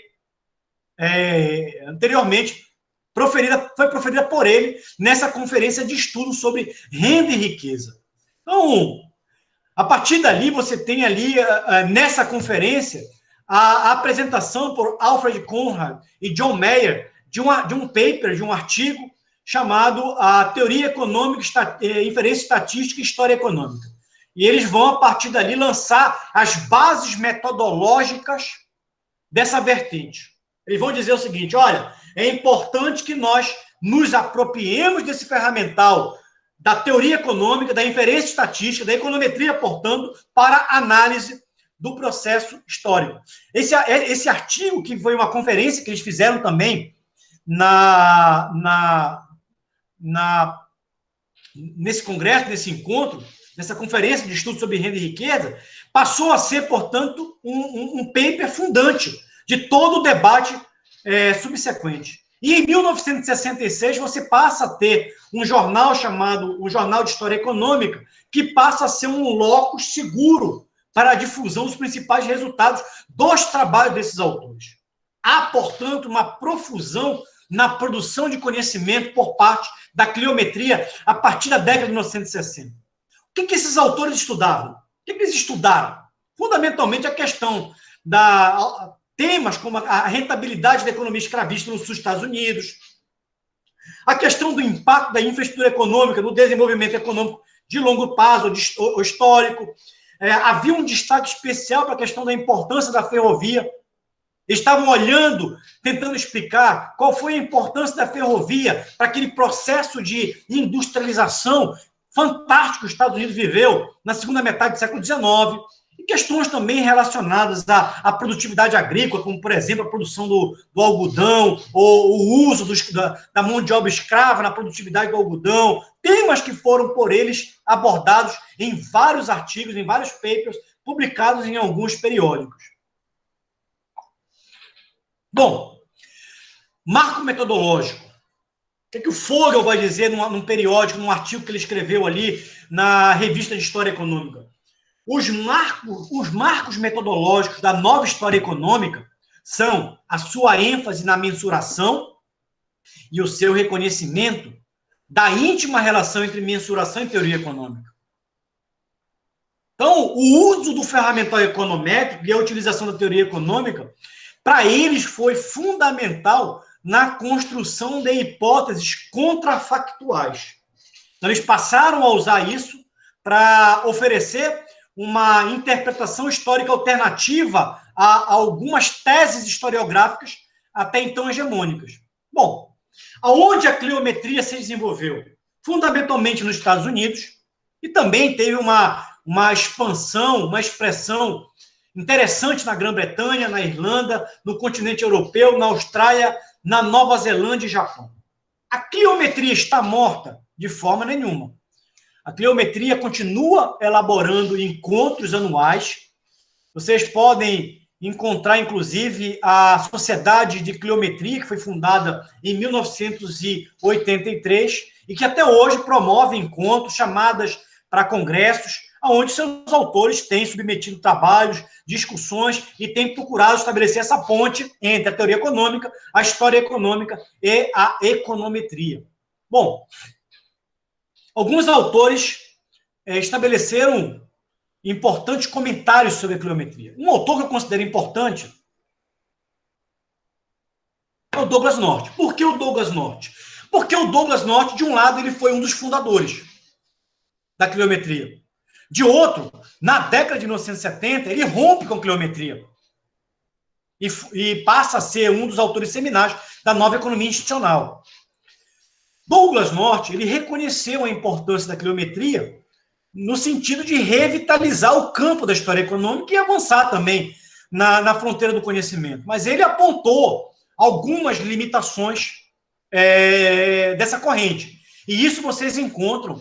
anteriormente foi proferida por ele nessa conferência de estudo sobre renda e riqueza. Então, a partir dali, você tem ali, nessa conferência, a apresentação por Alfred Konrad e John Mayer de um paper, de um artigo, chamado A Teoria Econômica, Inferência Estatística e História Econômica. E eles vão, a partir dali, lançar as bases metodológicas dessa vertente. Eles vão dizer o seguinte: olha, é importante que nós nos apropriemos desse ferramental da teoria econômica, da inferência estatística, da econometria, portanto, para análise do processo histórico. Esse artigo, que foi uma conferência que eles fizeram também nesse congresso, nesse encontro, nessa conferência de estudo sobre renda e riqueza, passou a ser, portanto, um paper fundante de todo o debate subsequente. E em 1966, você passa a ter um jornal chamado o Jornal de História Econômica, que passa a ser um locus seguro para a difusão dos principais resultados dos trabalhos desses autores. Há, portanto, uma profusão na produção de conhecimento por parte da cliometria a partir da década de 1960. O que esses autores estudavam? O que eles estudaram? Fundamentalmente, a questão temas como a rentabilidade da economia escravista no sul dos Estados Unidos, a questão do impacto da infraestrutura econômica no desenvolvimento econômico de longo prazo ou histórico. Havia um destaque especial para a questão da importância da ferrovia Eles estavam olhando, tentando explicar qual foi a importância da ferrovia para aquele processo de industrialização fantástico que os Estados Unidos viveu na segunda metade do século XIX, e questões também relacionadas à produtividade agrícola, como, por exemplo, a produção do algodão, ou o uso da mão de obra escrava na produtividade do algodão, temas que foram por eles abordados em vários artigos, em vários papers, publicados em alguns periódicos. Bom, marco metodológico. O que o Fogel vai dizer num periódico, num artigo que ele escreveu ali na Revista de História Econômica? Os marcos metodológicos da nova história econômica são a sua ênfase na mensuração e o seu reconhecimento da íntima relação entre mensuração e teoria econômica. Então, o uso do ferramental econométrico e a utilização da teoria econômica, para eles, foi fundamental na construção de hipóteses contrafactuais. Então, eles passaram a usar isso para oferecer uma interpretação histórica alternativa a algumas teses historiográficas até então hegemônicas. Bom, aonde a cliometria se desenvolveu? Fundamentalmente nos Estados Unidos, e também teve uma expansão, uma expressão interessante na Grã-Bretanha, na Irlanda, no continente europeu, na Austrália, na Nova Zelândia e Japão. A cliometria está morta? De forma nenhuma. A cliometria continua elaborando encontros anuais. Vocês podem encontrar, inclusive, a Sociedade de Cliometria, que foi fundada em 1983, e que até hoje promove encontros, chamadas para congressos, onde seus autores têm submetido trabalhos, discussões e têm procurado estabelecer essa ponte entre a teoria econômica, a história econômica e a econometria. Bom, alguns autores estabeleceram importantes comentários sobre a cliometria. Um autor que eu considero importante é o Douglas North. Por que o Douglas North? Porque o Douglas North, de um lado, ele foi um dos fundadores da cliometria. De outro, na década de 1970, ele rompe com a cliometria e passa a ser um dos autores seminais da nova economia institucional. Douglas North, ele reconheceu a importância da cliometria no sentido de revitalizar o campo da história econômica e avançar também na fronteira do conhecimento. Mas ele apontou algumas limitações dessa corrente. E isso vocês encontram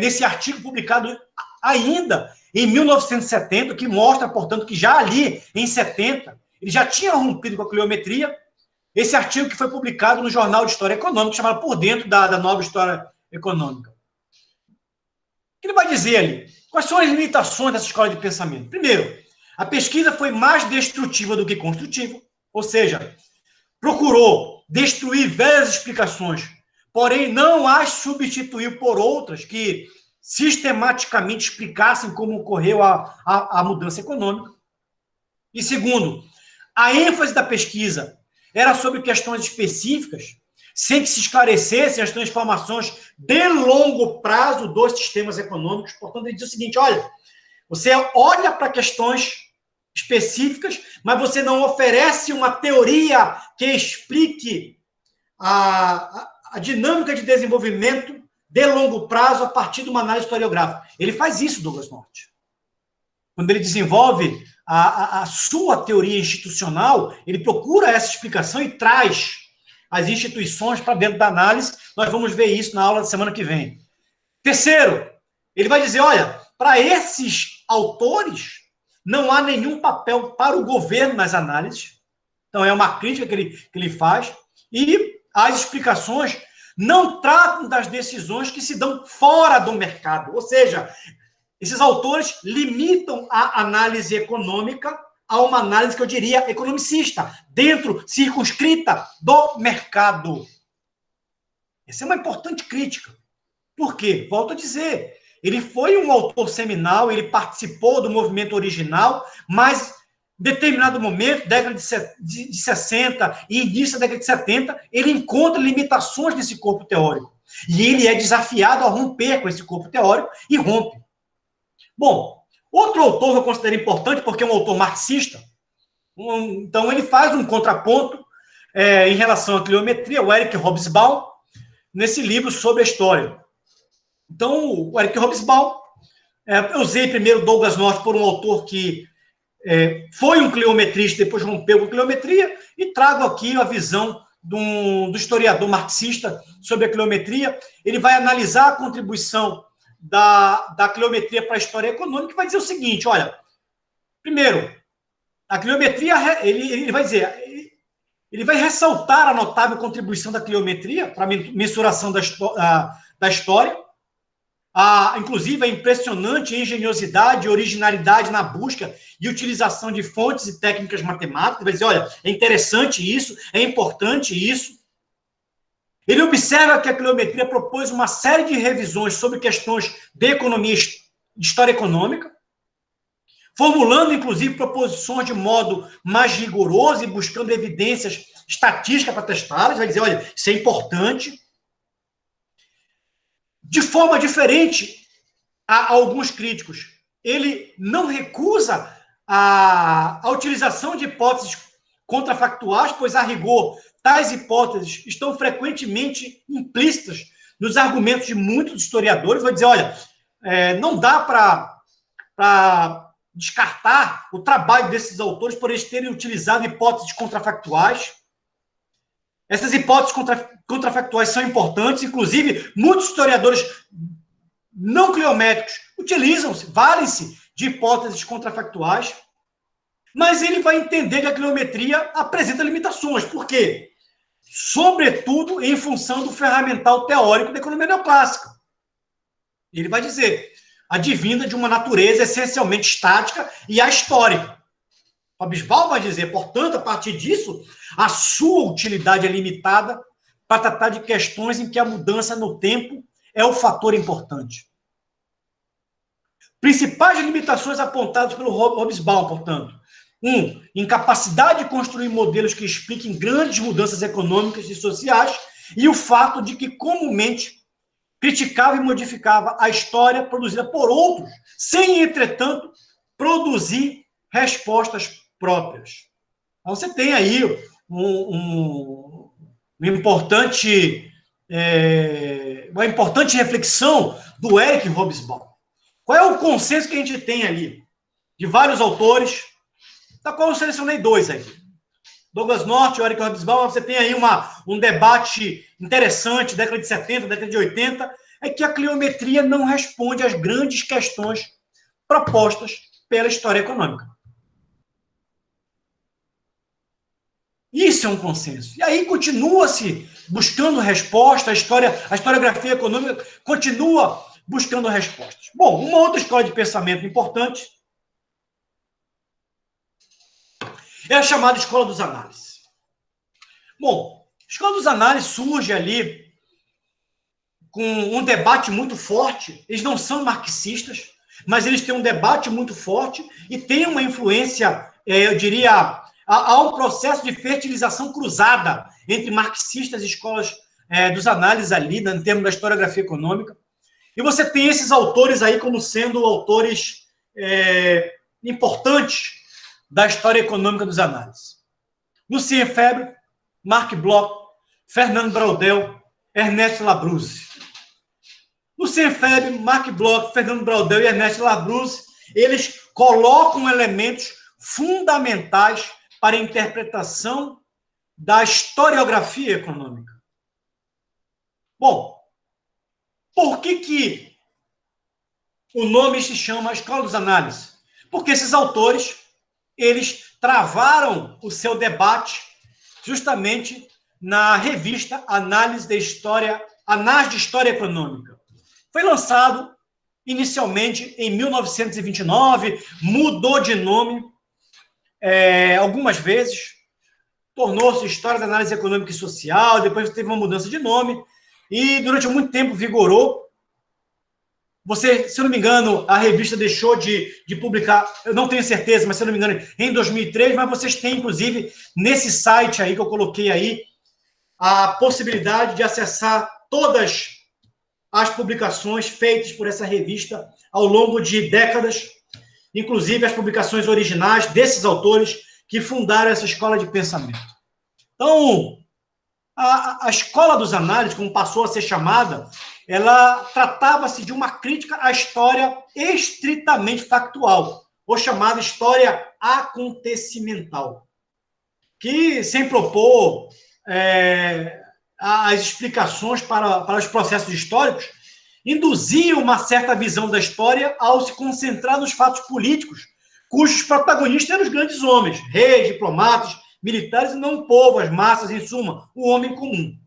nesse artigo publicado ainda em 1970, que mostra, portanto, que já ali, em 70, ele já tinha rompido com a cliometria. Esse artigo que foi publicado no Jornal de História Econômica, chamado Por Dentro da Nova História Econômica. O que ele vai dizer ali? Quais são as limitações dessa escola de pensamento? Primeiro, a pesquisa foi mais destrutiva do que construtiva, ou seja, procurou destruir velhas explicações, porém não as substituiu por outras que sistematicamente explicassem como ocorreu a mudança econômica. E segundo, a ênfase da pesquisa era sobre questões específicas, sem que se esclarecessem as transformações de longo prazo dos sistemas econômicos. Portanto, ele diz o seguinte, olha, você olha para questões específicas, mas você não oferece uma teoria que explique a dinâmica de desenvolvimento de longo prazo a partir de uma análise historiográfica. Ele faz isso, Douglas North. Quando ele desenvolve a sua teoria institucional, ele procura essa explicação e traz as instituições para dentro da análise. Nós vamos ver isso na aula da semana que vem. Terceiro, ele vai dizer, olha, para esses autores, não há nenhum papel para o governo nas análises. Então, é uma crítica que ele faz. E as explicações não tratam das decisões que se dão fora do mercado. Ou seja, esses autores limitam a análise econômica a uma análise que eu diria economicista, dentro, circunscrita do mercado. Essa é uma importante crítica. Por quê? Volto a dizer, ele foi um autor seminal, ele participou do movimento original, mas em determinado momento, década de 60 e início da década de 70, ele encontra limitações nesse corpo teórico. E ele é desafiado a romper com esse corpo teórico e rompe. Bom, outro autor que eu considero importante, porque é um autor marxista, Então, ele faz um contraponto em relação à cliometria, o Eric Hobsbawm, nesse livro sobre a história. Então, o Eric Hobsbawm, eu usei primeiro Douglas North por um autor que foi um cliometrista, depois rompeu com a cliometria, e trago aqui a visão do historiador marxista sobre a cliometria. Ele vai analisar a contribuição da cliometria para a história econômica e vai dizer o seguinte, olha, primeiro, a cliometria, ele vai dizer, ele vai ressaltar a notável contribuição da cliometria para a mensuração da história, inclusive a impressionante engenhosidade e originalidade na busca e utilização de fontes e técnicas matemáticas. Vai dizer, olha, é interessante isso, é importante isso. Ele observa que a cliometria propôs uma série de revisões sobre questões de economia, de história econômica, formulando, inclusive, proposições de modo mais rigoroso e buscando evidências estatísticas para testá-las. Vai dizer, olha, isso é importante. De forma diferente a alguns críticos, ele não recusa a utilização de hipóteses contrafactuais, pois, a rigor, tais hipóteses estão frequentemente implícitas nos argumentos de muitos historiadores. Vai dizer, olha, não dá para descartar o trabalho desses autores por eles terem utilizado hipóteses contrafactuais. Essas hipóteses contrafactuais são importantes, inclusive, muitos historiadores não cliométricos utilizam-se, valem-se de hipóteses contrafactuais, mas ele vai entender que a cliometria apresenta limitações. Por quê? Sobretudo em função do ferramental teórico da economia neoclássica. Ele vai dizer, advinda de uma natureza essencialmente estática e ahistórica. Hobsbawm vai dizer, portanto, a partir disso, a sua utilidade é limitada para tratar de questões em que a mudança no tempo é o fator importante. Principais limitações apontadas pelo Hobsbawm, portanto. 1. Incapacidade de construir modelos que expliquem grandes mudanças econômicas e sociais e o fato de que, comumente, criticava e modificava a história produzida por outros, sem, entretanto, produzir respostas próprias. Então, você tem aí uma importante reflexão do Eric Hobsbawm. Qual é o consenso que a gente tem ali? De vários autores, da qual eu selecionei 2 aqui. Douglas North e Eric Hobsbawm. Você tem aí um debate interessante, década de 70, década de 80, é que a cliometria não responde às grandes questões propostas pela história econômica. Isso é um consenso. E aí continua-se buscando resposta, a historiografia econômica continua buscando respostas. Bom, uma outra escola de pensamento importante é a chamada escola dos análises. Bom, a escola dos análises surge ali com um debate muito forte. Eles não são marxistas, mas eles têm um debate muito forte e têm uma influência, eu diria, há um processo de fertilização cruzada entre marxistas e escolas dos análises ali, em termos da historiografia econômica. E você tem esses autores aí como sendo autores importantes da história econômica dos análises. Lucien Febvre, Marc Bloch, Fernand Braudel, Ernest Labrousse. Lucien Febvre, Marc Bloch, Fernand Braudel e Ernest Labrousse, eles colocam elementos fundamentais para a interpretação da historiografia econômica. Bom, por que o nome se chama Escola dos Análises? Porque esses autores, eles travaram o seu debate justamente na revista Análise de História Econômica. Foi lançado inicialmente em 1929, mudou de nome algumas vezes, tornou-se História da Análise Econômica e Social, depois teve uma mudança de nome, e durante muito tempo vigorou. Se eu não me engano, a revista deixou de publicar, eu não tenho certeza, mas se eu não me engano, em 2003, mas vocês têm, inclusive, nesse site aí que eu coloquei aí, a possibilidade de acessar todas as publicações feitas por essa revista ao longo de décadas, inclusive as publicações originais desses autores que fundaram essa escola de pensamento. Então, a escola dos análises, como passou a ser chamada, ela tratava-se de uma crítica à história estritamente factual, ou chamada história acontecimental, que, sem propor as explicações para os processos históricos, induzia uma certa visão da história ao se concentrar nos fatos políticos, cujos protagonistas eram os grandes homens, reis, diplomatas, militares, e não o povo, as massas, em suma, o homem comum.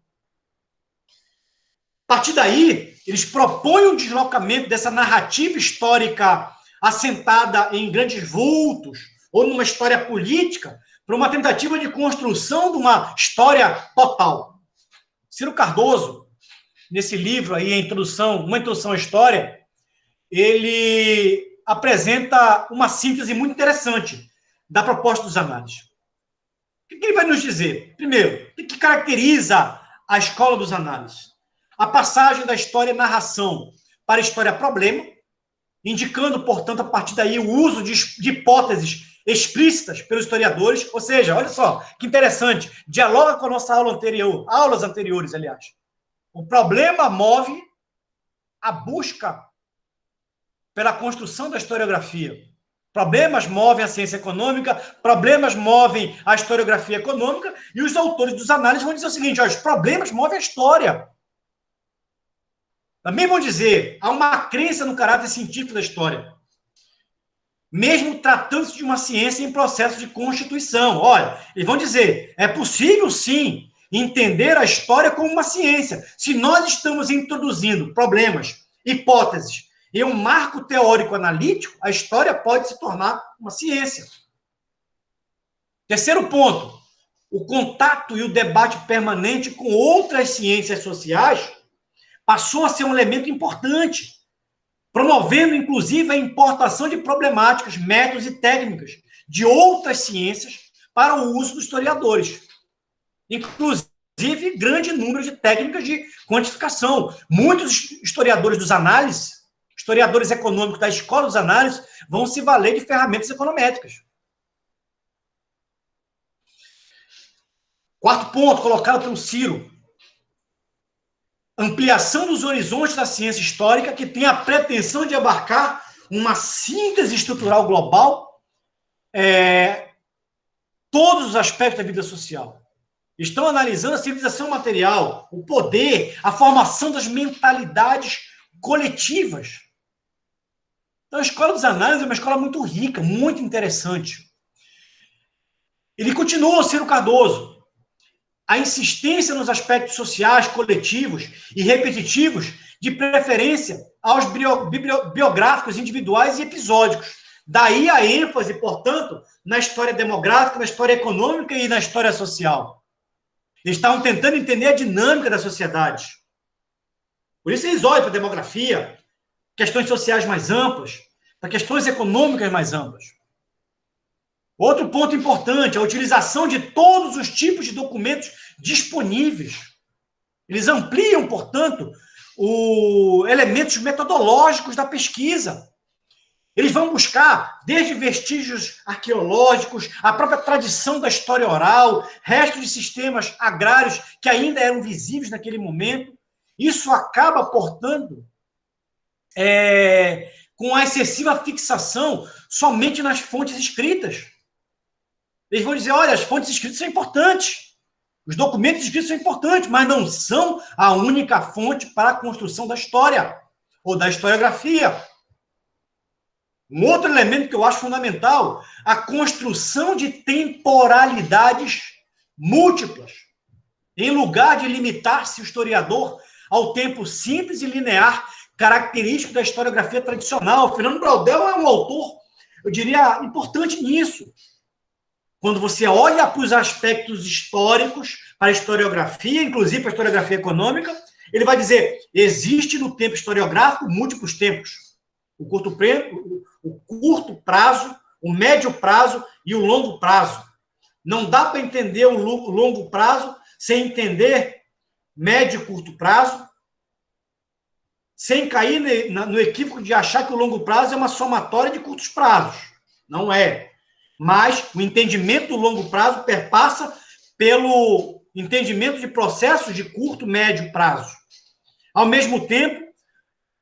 A partir daí, eles propõem um deslocamento dessa narrativa histórica assentada em grandes vultos ou numa história política para uma tentativa de construção de uma história total. Ciro Cardoso, nesse livro aí, uma introdução à história, ele apresenta uma síntese muito interessante da proposta dos análises. O que ele vai nos dizer? Primeiro, o que caracteriza a escola dos análises? A passagem da história-narração para a história-problema, indicando, portanto, a partir daí o uso de hipóteses explícitas pelos historiadores, ou seja, olha só, que interessante, dialoga com a nossa aula anterior, aulas anteriores, aliás. O problema move a busca pela construção da historiografia. Problemas movem a ciência econômica, problemas movem a historiografia econômica, e os autores dos análises vão dizer o seguinte: ó, os problemas movem a história. Também vão dizer, há uma crença no caráter científico da história, mesmo tratando-se de uma ciência em processo de constituição. Olha, eles vão dizer, é possível, sim, entender a história como uma ciência. Se nós estamos introduzindo problemas, hipóteses, em um marco teórico analítico, a história pode se tornar uma ciência. Terceiro ponto, o contato e o debate permanente com outras ciências sociais passou a ser um elemento importante, promovendo, inclusive, a importação de problemáticas, métodos e técnicas de outras ciências para o uso dos historiadores. Inclusive, grande número de técnicas de quantificação. Muitos historiadores dos análises, historiadores econômicos da escola dos análises, vão se valer de ferramentas econométricas. Quarto ponto, colocado pelo Ciro: ampliação dos horizontes da ciência histórica, que tem a pretensão de abarcar uma síntese estrutural global, todos os aspectos da vida social. Estão analisando a civilização material, o poder, a formação das mentalidades coletivas. Então, a escola dos análises é uma escola muito rica, muito interessante. Ele continua, Ciro Cardoso: a insistência nos aspectos sociais, coletivos e repetitivos, de preferência aos biográficos individuais e episódicos. Daí a ênfase, portanto, na história demográfica, na história econômica e na história social. Eles estavam tentando entender a dinâmica da sociedade. Por isso eles olham para a demografia, questões sociais mais amplas, para questões econômicas mais amplas. Outro ponto importante, a utilização de todos os tipos de documentos disponíveis. Eles ampliam, portanto, os elementos metodológicos da pesquisa. Eles vão buscar desde vestígios arqueológicos, a própria tradição da história oral, restos de sistemas agrários que ainda eram visíveis naquele momento. Isso acaba, portanto, com a excessiva fixação somente nas fontes escritas. Eles vão dizer, olha, as fontes escritas são importantes, os documentos escritos são importantes, mas não são a única fonte para a construção da história ou da historiografia. Um outro elemento que eu acho fundamental, a construção de temporalidades múltiplas. Em lugar de limitar-se o historiador ao tempo simples e linear, característico da historiografia tradicional. Fernando Braudel é um autor, eu diria, importante nisso. Quando você olha para os aspectos históricos, para a historiografia, inclusive para a historiografia econômica, ele vai dizer, existe no tempo historiográfico múltiplos tempos. O curto prazo, o médio prazo e o longo prazo. Não dá para entender o longo prazo sem entender médio e curto prazo, sem cair no equívoco de achar que o longo prazo é uma somatória de curtos prazos. Não é. mas o entendimento do longo prazo perpassa pelo entendimento de processos de curto, médio prazo. Ao mesmo tempo,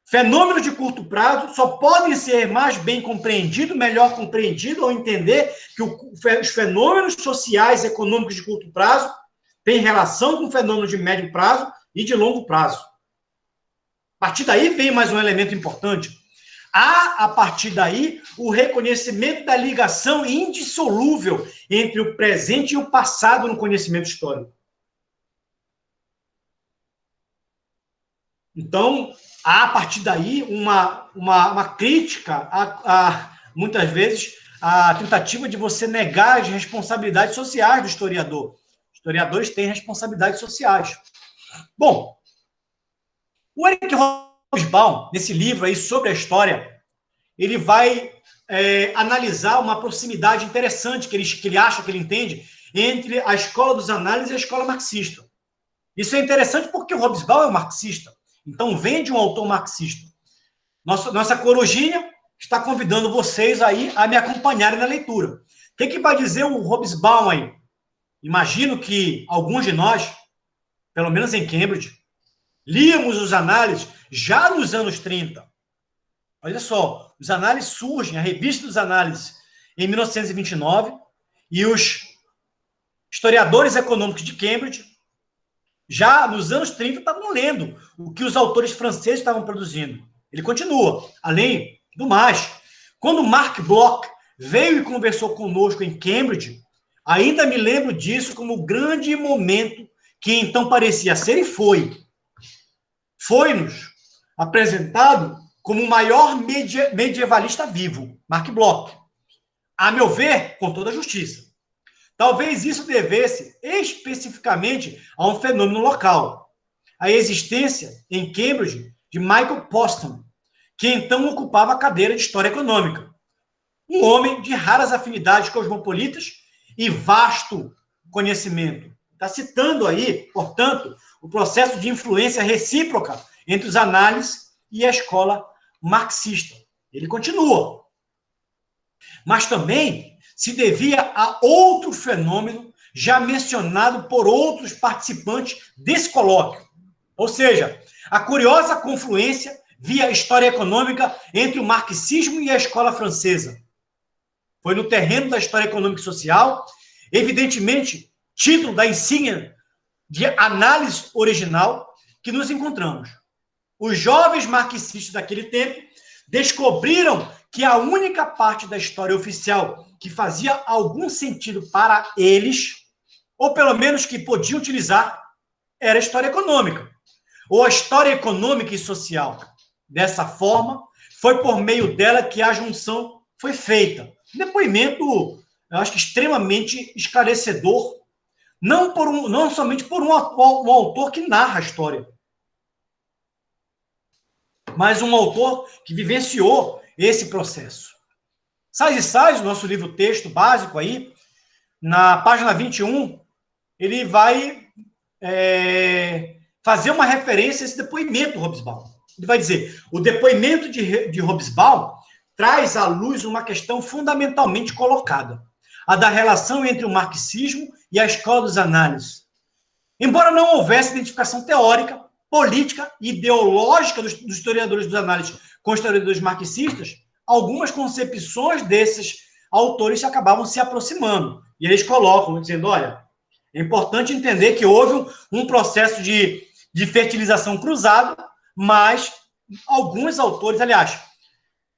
fenômenos de curto prazo só podem ser mais bem compreendidos, melhor compreendidos, ao entender que os fenômenos sociais e econômicos de curto prazo têm relação com fenômenos de médio prazo e de longo prazo. A partir daí vem mais um elemento importante. Há, a partir daí, o reconhecimento da ligação indissolúvel entre o presente e o passado no conhecimento histórico. Então, há, a partir daí, uma crítica, muitas vezes, a tentativa de você negar as responsabilidades sociais do historiador. Os historiadores têm responsabilidades sociais. Bom, o Eric Hobsbawm, nesse livro aí sobre a história, ele vai analisar uma proximidade interessante que ele acha, que ele entende, entre a escola dos análises e a escola marxista. Isso é interessante porque o Hobsbawm é um marxista. Então, vem de um autor marxista. Nossa corujinha está convidando vocês aí a me acompanharem na leitura. O que vai dizer o Hobsbawm aí? Imagino que alguns de nós, pelo menos em Cambridge, líamos os análises já nos anos 30. Olha só, os análises surgem, a revista dos análises, em 1929, e os historiadores econômicos de Cambridge, já nos anos 30, estavam lendo o que os autores franceses estavam produzindo. Ele continua. Além do mais, quando Mark Bloch veio e conversou conosco em Cambridge, ainda me lembro disso como o grande momento que então parecia ser e foi. Foi-nos apresentado como o maior medievalista vivo, Mark Bloch. A meu ver, com toda a justiça. Talvez isso devesse especificamente a um fenômeno local, a existência em Cambridge de Michael Poston, que então ocupava a cadeira de História Econômica. Um homem de raras afinidades cosmopolitas e vasto conhecimento. Está citando aí, portanto, o processo de influência recíproca entre os análises e a escola marxista. Ele continua. Mas também se devia a outro fenômeno já mencionado por outros participantes desse colóquio. Ou seja, a curiosa confluência via história econômica entre o marxismo e a escola francesa. Foi no terreno da história econômica e social, evidentemente, título da insígnia de análise original, que nos encontramos. Os jovens marxistas daquele tempo descobriram que a única parte da história oficial que fazia algum sentido para eles, ou pelo menos que podiam utilizar, era a história econômica, ou a história econômica e social. Dessa forma, foi por meio dela que a junção foi feita. Um depoimento, eu acho que extremamente esclarecedor, não somente por um autor que narra a história, mas um autor que vivenciou esse processo. Sais e Sais, o nosso livro-texto básico aí, na página 21, ele vai fazer uma referência a esse depoimento do Hobsbawm. Ele vai dizer, o depoimento de Hobsbawm traz à luz uma questão fundamentalmente colocada, a da relação entre o marxismo e a escola dos análises. Embora não houvesse identificação teórica, política e ideológica dos historiadores dos análises com os historiadores marxistas, algumas concepções desses autores acabavam se aproximando. E eles colocam, dizendo, olha, é importante entender que houve um processo de fertilização cruzada, mas alguns autores, aliás,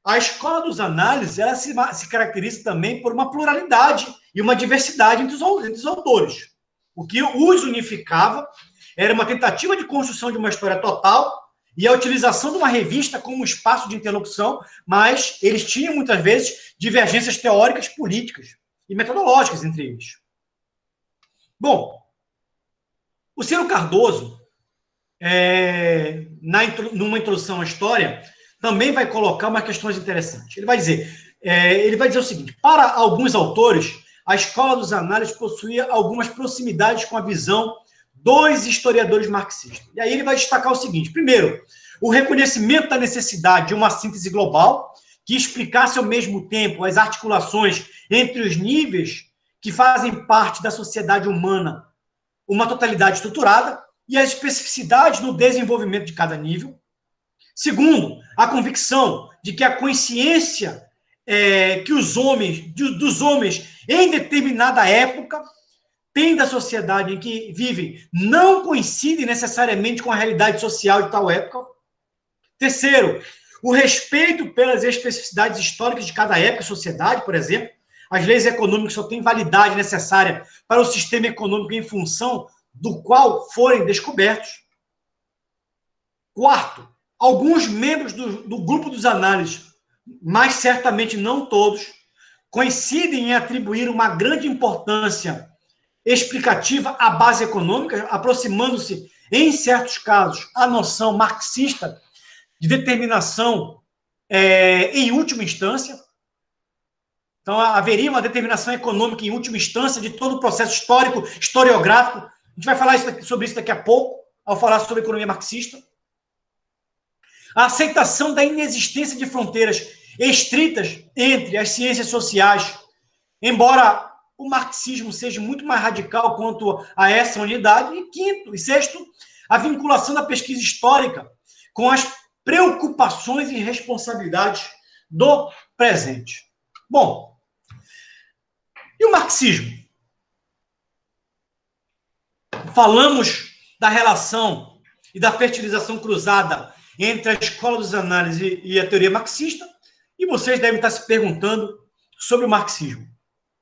a escola dos análises, ela se caracteriza também por uma pluralidade e uma diversidade entre os autores. O que os unificava era uma tentativa de construção de uma história total e a utilização de uma revista como espaço de interlocução, mas eles tinham, muitas vezes, divergências teóricas, políticas e metodológicas entre eles. Bom, o Ciro Cardoso, numa introdução à história, também vai colocar umas questões interessantes. Ele vai dizer o seguinte, para alguns autores, a escola dos análises possuía algumas proximidades com a visão dos historiadores marxistas. E aí ele vai destacar o seguinte, primeiro, o reconhecimento da necessidade de uma síntese global que explicasse ao mesmo tempo as articulações entre os níveis que fazem parte da sociedade humana, uma totalidade estruturada, e as especificidades no desenvolvimento de cada nível. Segundo, a convicção de que a consciência que dos homens em determinada época têm da sociedade em que vivem não coincide necessariamente com a realidade social de tal época. Terceiro, o respeito pelas especificidades históricas de cada época e sociedade, por exemplo. As leis econômicas só têm validade necessária para o sistema econômico em função do qual forem descobertos. Quarto, alguns membros do grupo dos análises, mas certamente não todos, coincidem em atribuir uma grande importância explicativa à base econômica, aproximando-se, em certos casos, à noção marxista de determinação em última instância. Então, haveria uma determinação econômica em última instância de todo o processo histórico, historiográfico. A gente vai falar sobre isso daqui a pouco, ao falar sobre a economia marxista. A aceitação da inexistência de fronteiras estritas entre as ciências sociais, embora o marxismo seja muito mais radical quanto a essa unidade. E quinto e sexto, a vinculação da pesquisa histórica com as preocupações e responsabilidades do presente. Bom, e o marxismo? Falamos da relação e da fertilização cruzada entre a escola dos análises e a teoria marxista, e vocês devem estar se perguntando sobre o marxismo.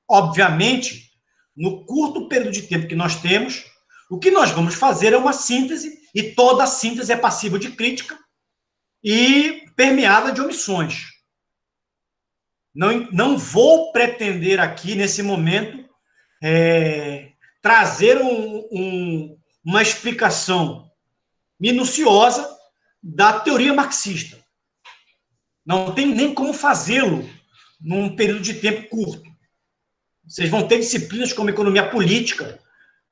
Obviamente, no curto período de tempo que nós temos, o que nós vamos fazer é uma síntese, e toda síntese é passível de crítica e permeada de omissões. Não vou pretender aqui, nesse momento, trazer uma explicação minuciosa da teoria marxista. Não tem nem como fazê-lo num período de tempo curto. Vocês vão ter disciplinas como economia política,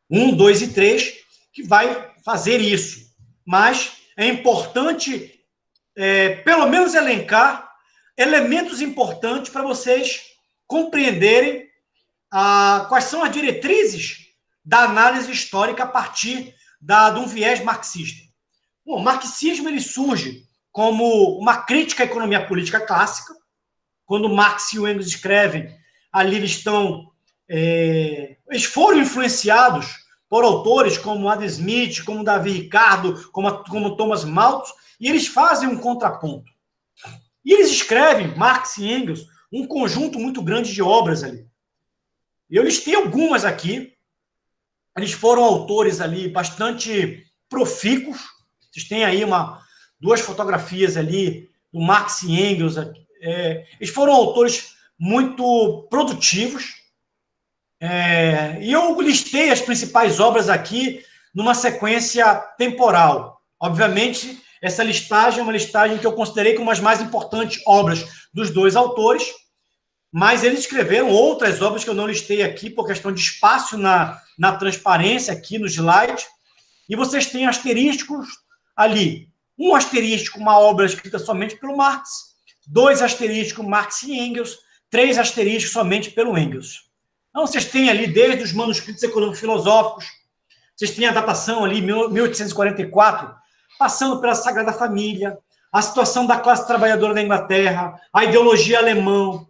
1, 2 e 3, que vai fazer isso. Mas é importante, pelo menos, elencar elementos importantes para vocês compreenderem quais são as diretrizes da análise histórica a partir de um viés marxista. Bom, o marxismo ele surge como uma crítica à economia política clássica. Quando Marx e o Engels escrevem, ali eles foram influenciados por autores como Adam Smith, como Davi Ricardo, como Thomas Malthus, e eles fazem um contraponto. E eles escrevem, Marx e Engels, um conjunto muito grande de obras ali. Eu listei algumas aqui. Eles foram autores ali bastante profícuos. Vocês têm aí duas fotografias ali do Marx e Engels. Eles foram autores muito produtivos. E eu listei as principais obras aqui numa sequência temporal. Obviamente, essa listagem é uma listagem que eu considerei como as mais importantes obras dos dois autores, mas eles escreveram outras obras que eu não listei aqui por questão de espaço na transparência aqui no slide. E vocês têm asterísticos ali. Um asterístico, uma obra escrita somente pelo Marx. 2 asterísticos, Marx e Engels. 3 asterísticos somente pelo Engels. Então, vocês têm ali, desde os manuscritos econômicos filosóficos, vocês têm a datação ali, 1844, passando pela Sagrada Família, a situação da classe trabalhadora da Inglaterra, a ideologia alemã,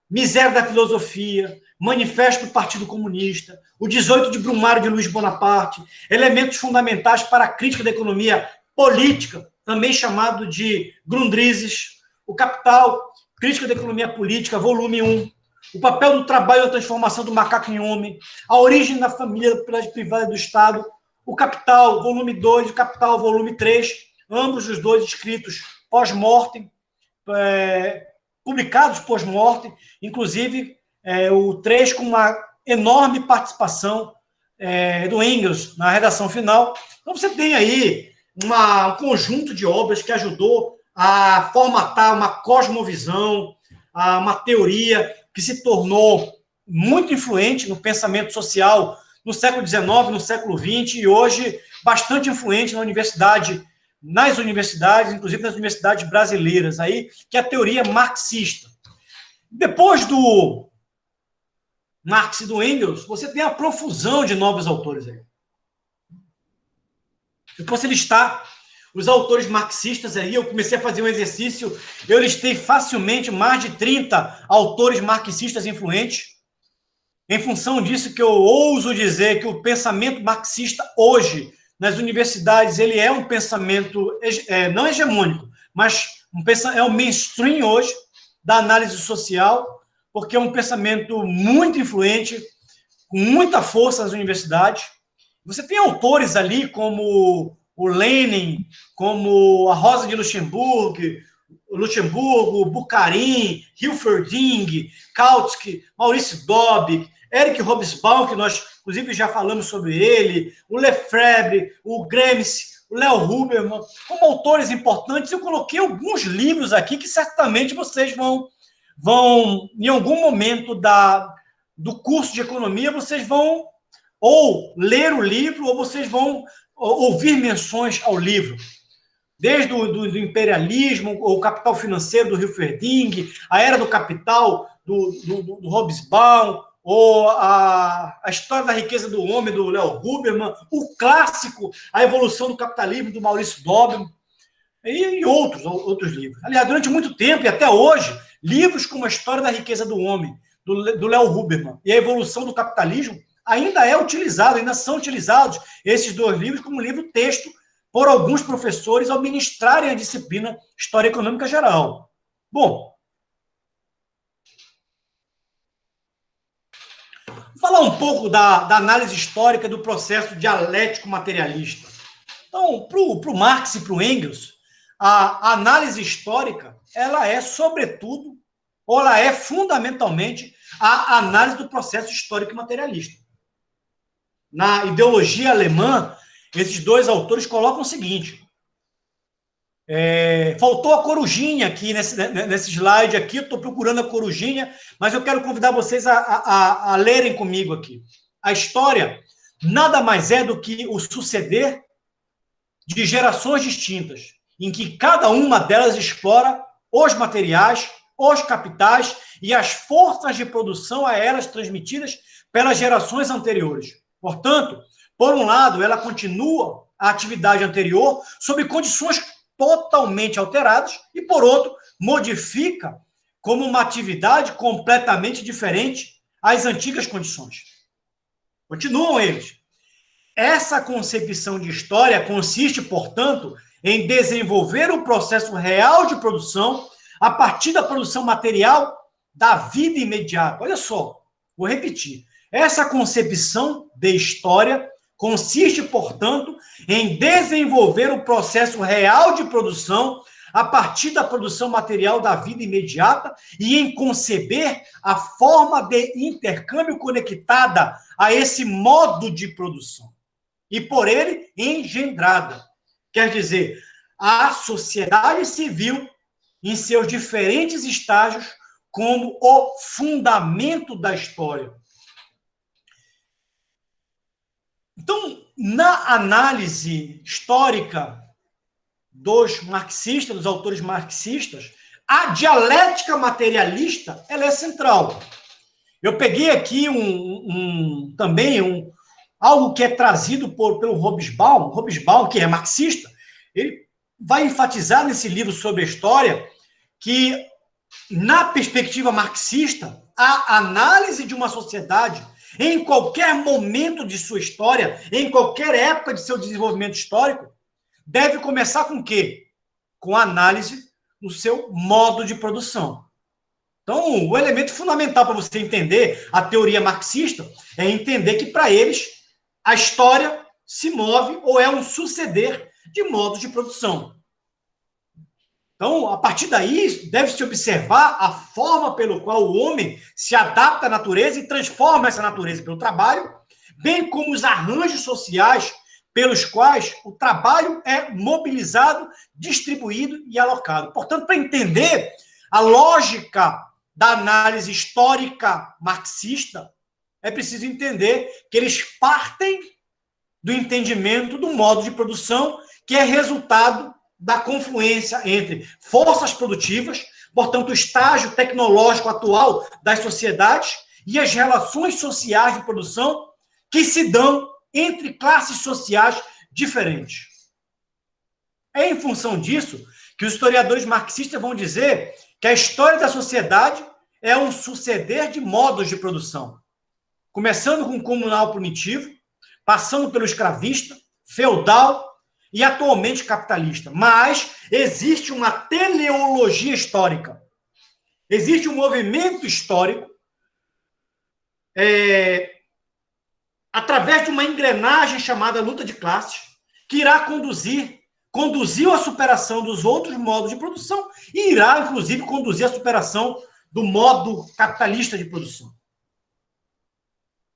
miséria da filosofia, manifesto do Partido Comunista, o 18 de Brumário de Luiz Bonaparte, elementos fundamentais para a crítica da economia política, também chamado de Grundrisses, o Capital, crítica da economia política, volume 1, o papel do trabalho na transformação do macaco em homem, a origem da família privada do Estado, o Capital, volume 2, o Capital, volume 3, ambos os dois escritos pós-mortem, publicados pós-mortem, inclusive o 3 com uma enorme participação do Engels na redação final. Então, você tem aí um conjunto de obras que ajudou a formatar uma cosmovisão, uma teoria que se tornou muito influente no pensamento social no século XIX, no século XX, e hoje bastante influente nas universidades, inclusive nas universidades brasileiras, aí, que é a teoria marxista. Depois do Marx e do Engels, você tem a profusão de novos autores aí. Eu posso listar os autores marxistas aí, eu comecei a fazer um exercício, eu listei facilmente mais de 30 autores marxistas influentes. Em função disso que eu ouso dizer que o pensamento marxista hoje, nas universidades, ele é um pensamento não hegemônico, mas é o mainstream hoje da análise social, porque é um pensamento muito influente, com muita força nas universidades. Você tem autores ali como o Lenin, como a Rosa de Luxemburgo, Bukharin, Hilferding, Kautsky, Maurício Dobb, Eric Hobsbawm, que nós, inclusive, já falamos sobre ele, o Lefebvre, o Gramsci, o Léo Huberman, como autores importantes. Eu coloquei alguns livros aqui que certamente vocês vão em algum momento do curso de economia, vocês vão ou ler o livro, ou vocês vão ouvir menções ao livro. Desde do imperialismo, o capital financeiro do Hilferding, a era do capital do Hobsbawm, ou a história da riqueza do homem do Léo Huberman, o clássico, a evolução do capitalismo do Maurício Dobb, e outros livros. Aliás, durante muito tempo, e até hoje, livros como a história da riqueza do homem, do Léo Huberman, e a evolução do capitalismo, ainda são utilizados esses dois livros como livro-texto por alguns professores ao ministrarem a disciplina História Econômica Geral. Bom, vou falar um pouco da análise histórica do processo dialético materialista. Então, para o Marx e para o Engels, a análise histórica, ela é, sobretudo, ou ela é fundamentalmente a análise do processo histórico materialista. Na ideologia alemã, esses dois autores colocam o seguinte: faltou a corujinha aqui nesse slide aqui, eu estou procurando a corujinha, mas eu quero convidar vocês a lerem comigo aqui. A história nada mais é do que o suceder de gerações distintas, em que cada uma delas explora os materiais, os capitais e as forças de produção a elas transmitidas pelas gerações anteriores. Portanto, por um lado, ela continua a atividade anterior sob condições totalmente alteradas e, por outro, modifica como uma atividade completamente diferente às antigas condições. Continuam eles. Essa concepção de história consiste, portanto, em desenvolver o processo real de produção a partir da produção material da vida imediata. Olha só, vou repetir. Essa concepção de história consiste, portanto, em desenvolver o processo real de produção a partir da produção material da vida imediata e em conceber a forma de intercâmbio conectada a esse modo de produção e por ele engendrada. Quer dizer, a sociedade civil em seus diferentes estágios como o fundamento da história. Então, na análise histórica dos marxistas, dos autores marxistas, a dialética materialista ela é central. Eu peguei aqui algo que é trazido pelo Hobsbawm, que é marxista. Ele vai enfatizar nesse livro sobre a história que, na perspectiva marxista, a análise de uma sociedade em qualquer momento de sua história, em qualquer época de seu desenvolvimento histórico, deve começar com o quê? Com a análise do seu modo de produção. Então, o elemento fundamental para você entender a teoria marxista é entender que, para eles, a história se move ou é um suceder de modos de produção. Então, a partir daí, deve-se observar a forma pelo qual o homem se adapta à natureza e transforma essa natureza pelo trabalho, bem como os arranjos sociais pelos quais o trabalho é mobilizado, distribuído e alocado. Portanto, para entender a lógica da análise histórica marxista, é preciso entender que eles partem do entendimento do modo de produção, que é resultado da confluência entre forças produtivas, portanto, o estágio tecnológico atual das sociedades e as relações sociais de produção que se dão entre classes sociais diferentes. É em função disso que os historiadores marxistas vão dizer que a história da sociedade é um suceder de modos de produção, começando com o comunal primitivo, passando pelo escravista, feudal e atualmente capitalista. Mas existe uma teleologia histórica. Existe um movimento histórico através de uma engrenagem chamada luta de classes, que irá conduziu à superação dos outros modos de produção e irá, inclusive, conduzir à superação do modo capitalista de produção.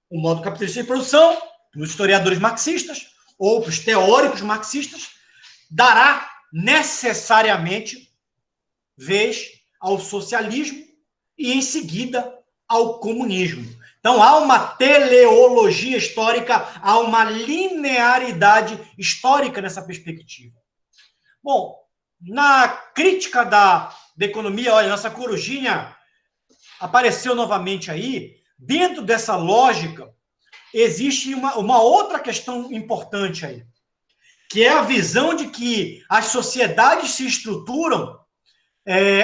O modo capitalista de produção, para os historiadores marxistas ou para os teóricos marxistas, dará necessariamente vez ao socialismo e, em seguida, ao comunismo. Então, há uma teleologia histórica, há uma linearidade histórica nessa perspectiva. Bom, na crítica da economia, olha, nossa corujinha apareceu novamente aí. Dentro dessa lógica, existe uma outra questão importante aí, que é a visão de que as sociedades se estruturam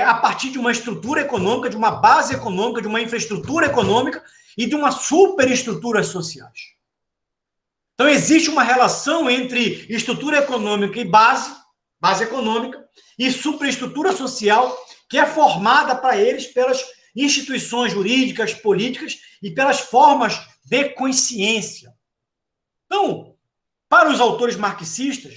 a partir de uma estrutura econômica, de uma base econômica, de uma infraestrutura econômica e de uma superestruturas sociais. Então, existe uma relação entre estrutura econômica e base econômica, e superestrutura social, que é formada para eles pelas instituições jurídicas, políticas e pelas formas de consciência. Então, para os autores marxistas,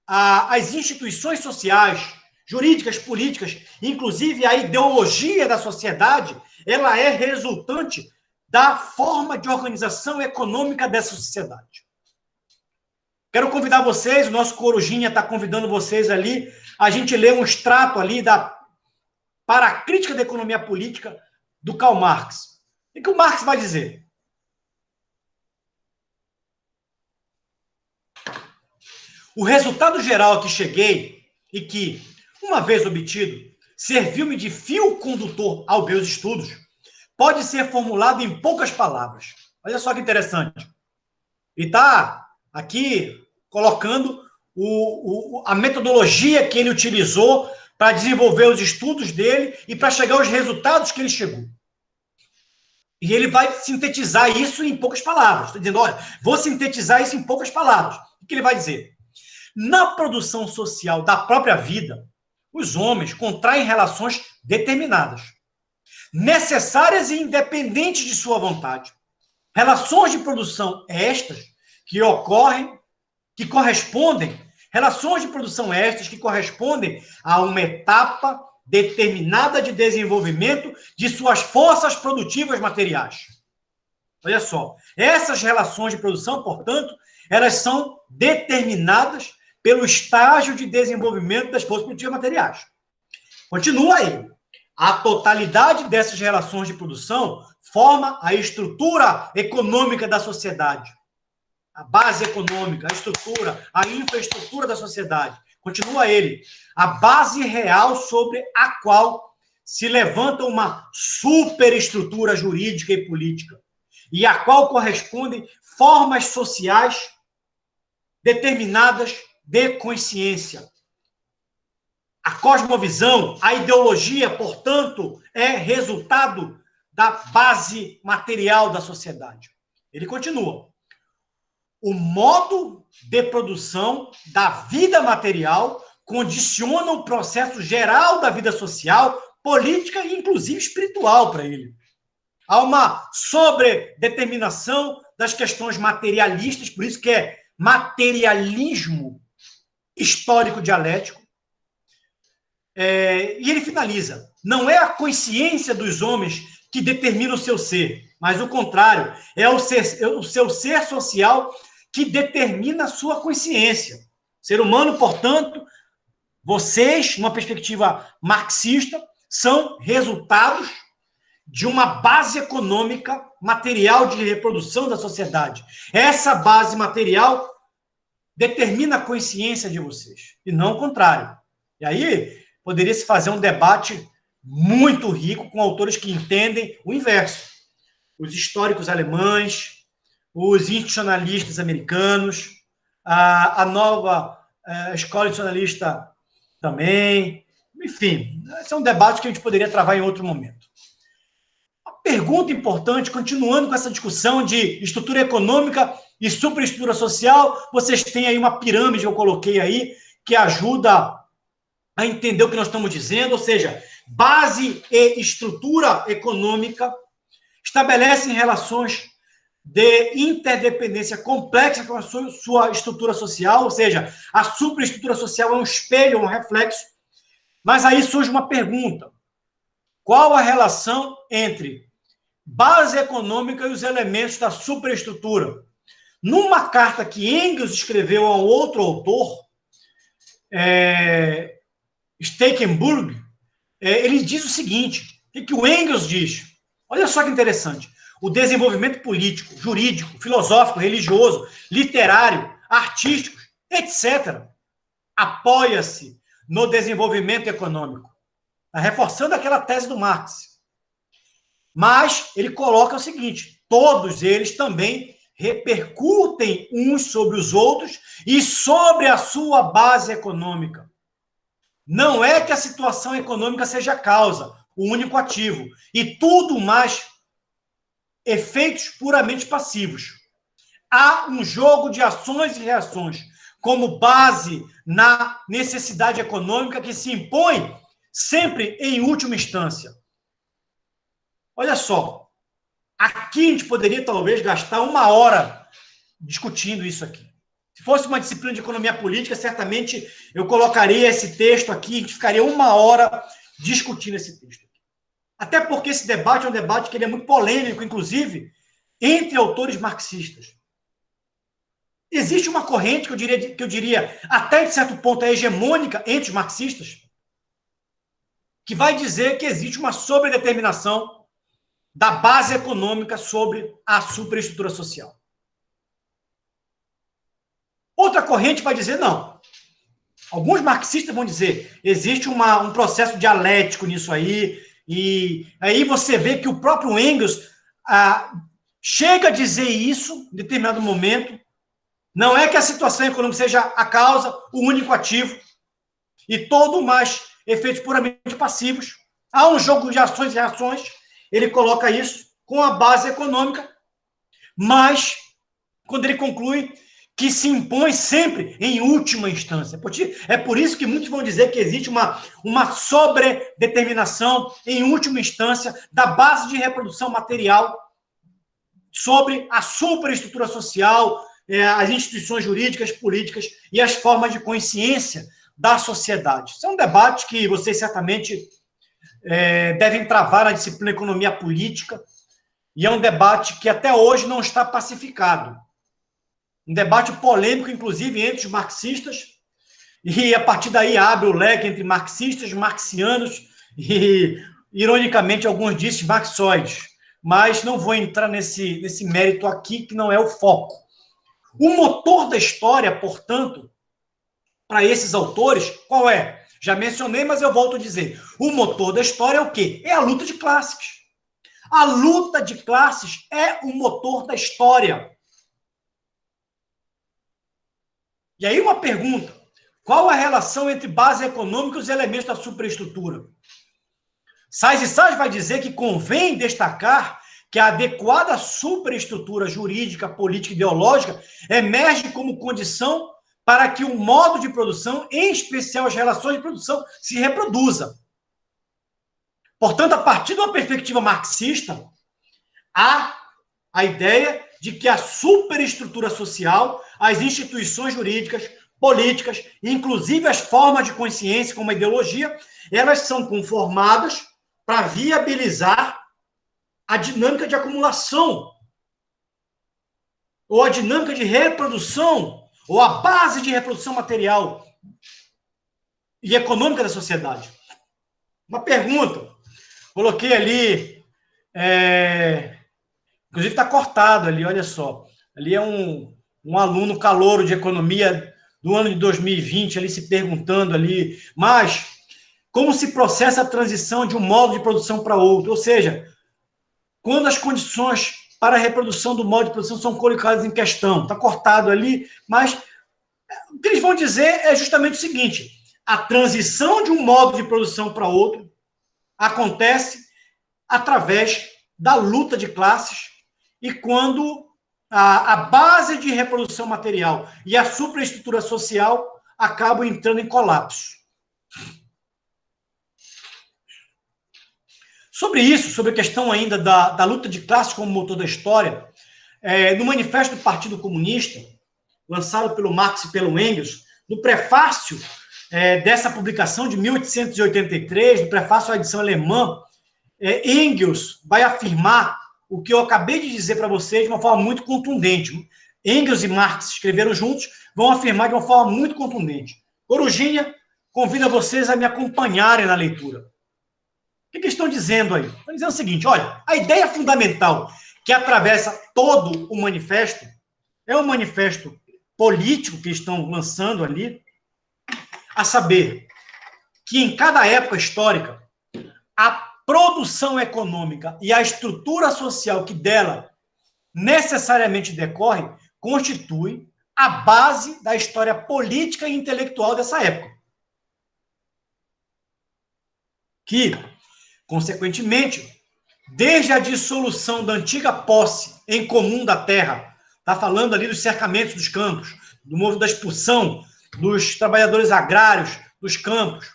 as instituições sociais, jurídicas, políticas, inclusive a ideologia da sociedade, ela é resultante da forma de organização econômica dessa sociedade. Quero convidar vocês, o nosso Corujinha está convidando vocês ali, a gente lê um extrato ali para a crítica da economia política do Karl Marx. O que o Marx vai dizer? O resultado geral a que cheguei e que, uma vez obtido, serviu-me de fio condutor aos meus estudos, pode ser formulado em poucas palavras. Olha só que interessante. Ele está aqui colocando a metodologia que ele utilizou para desenvolver os estudos dele e para chegar aos resultados que ele chegou. E ele vai sintetizar isso em poucas palavras. Estou dizendo, olha, vou sintetizar isso em poucas palavras. O que ele vai dizer? Na produção social da própria vida, os homens contraem relações determinadas, necessárias e independentes de sua vontade. Relações de produção estas relações de produção estas que correspondem a uma etapa determinada de desenvolvimento de suas forças produtivas materiais. Olha só, essas relações de produção, portanto, elas são determinadas pelo estágio de desenvolvimento das forças produtivas materiais. Continua aí. A totalidade dessas relações de produção forma a estrutura econômica da sociedade. A base econômica, a estrutura, a infraestrutura da sociedade. Continua ele. A base real sobre a qual se levanta uma superestrutura jurídica e política, e a qual correspondem formas sociais determinadas de consciência. A cosmovisão, a ideologia, portanto, é resultado da base material da sociedade. Ele continua. O modo de produção da vida material condiciona o processo geral da vida social, política e, inclusive, espiritual para ele. Há uma sobredeterminação das questões materialistas, por isso que é materialismo histórico dialético. E ele finaliza. Não é a consciência dos homens que determina o seu ser, mas o contrário, é o seu ser social que determina a sua consciência. Ser humano, portanto, vocês, numa perspectiva marxista, são resultados de uma base econômica material de reprodução da sociedade. Essa base material determina a consciência de vocês, e não o contrário. E aí, poderia-se fazer um debate muito rico com autores que entendem o inverso. os históricos alemães, os institucionalistas americanos, a nova escola institucionalista também. Enfim, esse é um debate que a gente poderia travar em outro momento. A pergunta importante, continuando com essa discussão de estrutura econômica e superestrutura social, vocês têm aí uma pirâmide que eu coloquei aí, que ajuda a entender o que nós estamos dizendo, ou seja, base e estrutura econômica estabelecem relações de interdependência complexa com a sua estrutura social, ou seja, a superestrutura social é um espelho, um reflexo. Mas aí surge uma pergunta: qual a relação entre base econômica e os elementos da superestrutura? Numa carta que Engels escreveu a um outro autor, Stekenburg, ele diz o seguinte: o que o Engels diz? Olha só que interessante. O desenvolvimento político, jurídico, filosófico, religioso, literário, artístico, etc., apoia-se no desenvolvimento econômico, reforçando aquela tese do Marx. Mas ele coloca o seguinte: todos eles também repercutem uns sobre os outros e sobre a sua base econômica. Não é que a situação econômica seja a causa, o único ativo, e tudo mais efeitos puramente passivos. Há um jogo de ações e reações como base na necessidade econômica que se impõe sempre em última instância. Olha só, aqui a gente poderia talvez gastar 1 hora discutindo isso aqui. Se fosse uma disciplina de economia política, certamente eu colocaria esse texto aqui, a gente ficaria 1 hora discutindo esse texto. Até porque esse debate é um debate que ele é muito polêmico, inclusive, entre autores marxistas. Existe uma corrente que eu diria até de certo ponto é hegemônica entre os marxistas, que vai dizer que existe uma sobredeterminação da base econômica sobre a superestrutura social. Outra corrente vai dizer não. Alguns marxistas vão dizer existe um processo dialético nisso aí, e aí você vê que o próprio Engels chega a dizer isso em determinado momento. Não é que a situação econômica seja a causa, o único ativo, e todo mais efeitos puramente passivos. Há um jogo de ações e reações, ele coloca isso com a base econômica, mas quando ele conclui que se impõe sempre em última instância. É por isso que muitos vão dizer que existe uma sobredeterminação em última instância da base de reprodução material sobre a superestrutura social, as instituições jurídicas, políticas e as formas de consciência da sociedade. Isso é um debate que vocês certamente devem travar na disciplina Economia Política, e é um debate que até hoje não está pacificado. Um debate polêmico, inclusive, entre os marxistas, e a partir daí abre o leque entre marxistas, marxianos e, ironicamente, alguns dizem marxoides. Mas não vou entrar nesse mérito aqui, que não é o foco. O motor da história, portanto, para esses autores, qual é? Já mencionei, mas eu volto a dizer. O motor da história é o quê? É a luta de classes. A luta de classes é o motor da história. E aí uma pergunta: qual a relação entre base econômica e os elementos da superestrutura? Sais e Sais vai dizer que convém destacar que a adequada superestrutura jurídica, política e ideológica emerge como condição para que o modo de produção, em especial as relações de produção, se reproduza. Portanto, a partir de uma perspectiva marxista, há a ideia de que a superestrutura social, as instituições jurídicas, políticas, inclusive as formas de consciência, como a ideologia, elas são conformadas para viabilizar a dinâmica de acumulação, ou a dinâmica de reprodução, ou a base de reprodução material e econômica da sociedade. Uma pergunta. Coloquei ali, inclusive está cortado ali, olha só. Ali é um aluno calouro de economia do ano de 2020, ali se perguntando ali, mas como se processa a transição de um modo de produção para outro? Ou seja, quando as condições para a reprodução do modo de produção são colocadas em questão. Está cortado ali, mas o que eles vão dizer é justamente o seguinte: a transição de um modo de produção para outro acontece através da luta de classes e quando a base de reprodução material e a superestrutura social acabam entrando em colapso. Sobre isso, sobre a questão ainda da luta de classes como motor da história, no Manifesto do Partido Comunista, lançado pelo Marx e pelo Engels, no prefácio dessa publicação de 1883, no prefácio à edição alemã, Engels vai afirmar o que eu acabei de dizer para vocês de uma forma muito contundente. Engels e Marx escreveram juntos, vão afirmar de uma forma muito contundente. Corujinha, convido vocês a me acompanharem na leitura. O que eles estão dizendo aí? Estão dizendo o seguinte: olha, a ideia fundamental que atravessa todo o manifesto é um manifesto político que estão lançando ali, a saber que em cada época histórica a produção econômica e a estrutura social que dela necessariamente decorre constitui a base da história política e intelectual dessa época. Que, consequentemente, desde a dissolução da antiga posse em comum da terra, está falando ali dos cercamentos dos campos, do movimento da expulsão dos trabalhadores agrários dos campos,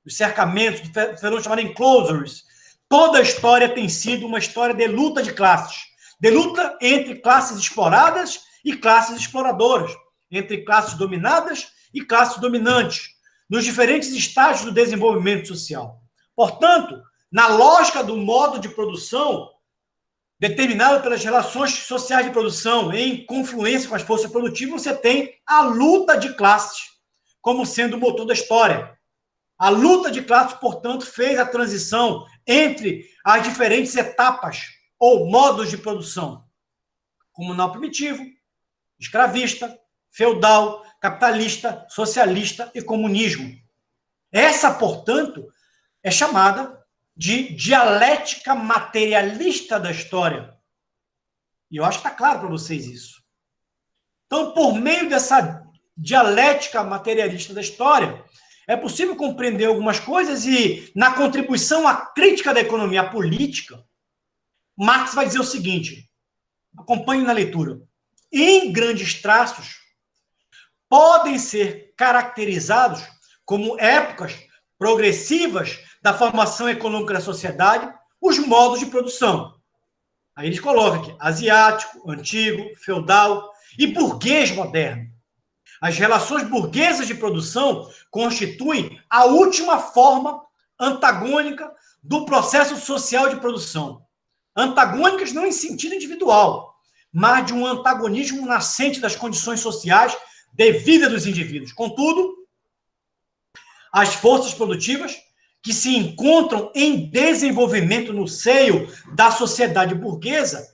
dos cercamentos, do fenômeno chamado enclosures, toda a história tem sido uma história de luta de classes, de luta entre classes exploradas e classes exploradoras, entre classes dominadas e classes dominantes, nos diferentes estágios do desenvolvimento social. Portanto, na lógica do modo de produção, determinado pelas relações sociais de produção, em confluência com as forças produtivas, você tem a luta de classes como sendo o motor da história. A luta de classes, portanto, fez a transição entre as diferentes etapas ou modos de produção: comunal primitivo, escravista, feudal, capitalista, socialista e comunismo. Essa, portanto, é chamada de dialética materialista da história. E eu acho que está claro para vocês isso. Então, por meio dessa dialética materialista da história, é possível compreender algumas coisas e, na contribuição à crítica da economia política, Marx vai dizer o seguinte, acompanhe na leitura: em grandes traços, podem ser caracterizados como épocas progressivas da formação econômica da sociedade, os modos de produção. Aí eles colocam aqui asiático, antigo, feudal e burguês moderno. As relações burguesas de produção constituem a última forma antagônica do processo social de produção. Antagônicas não em sentido individual, mas de um antagonismo nascente das condições sociais de vida dos indivíduos. Contudo, as forças produtivas que se encontram em desenvolvimento no seio da sociedade burguesa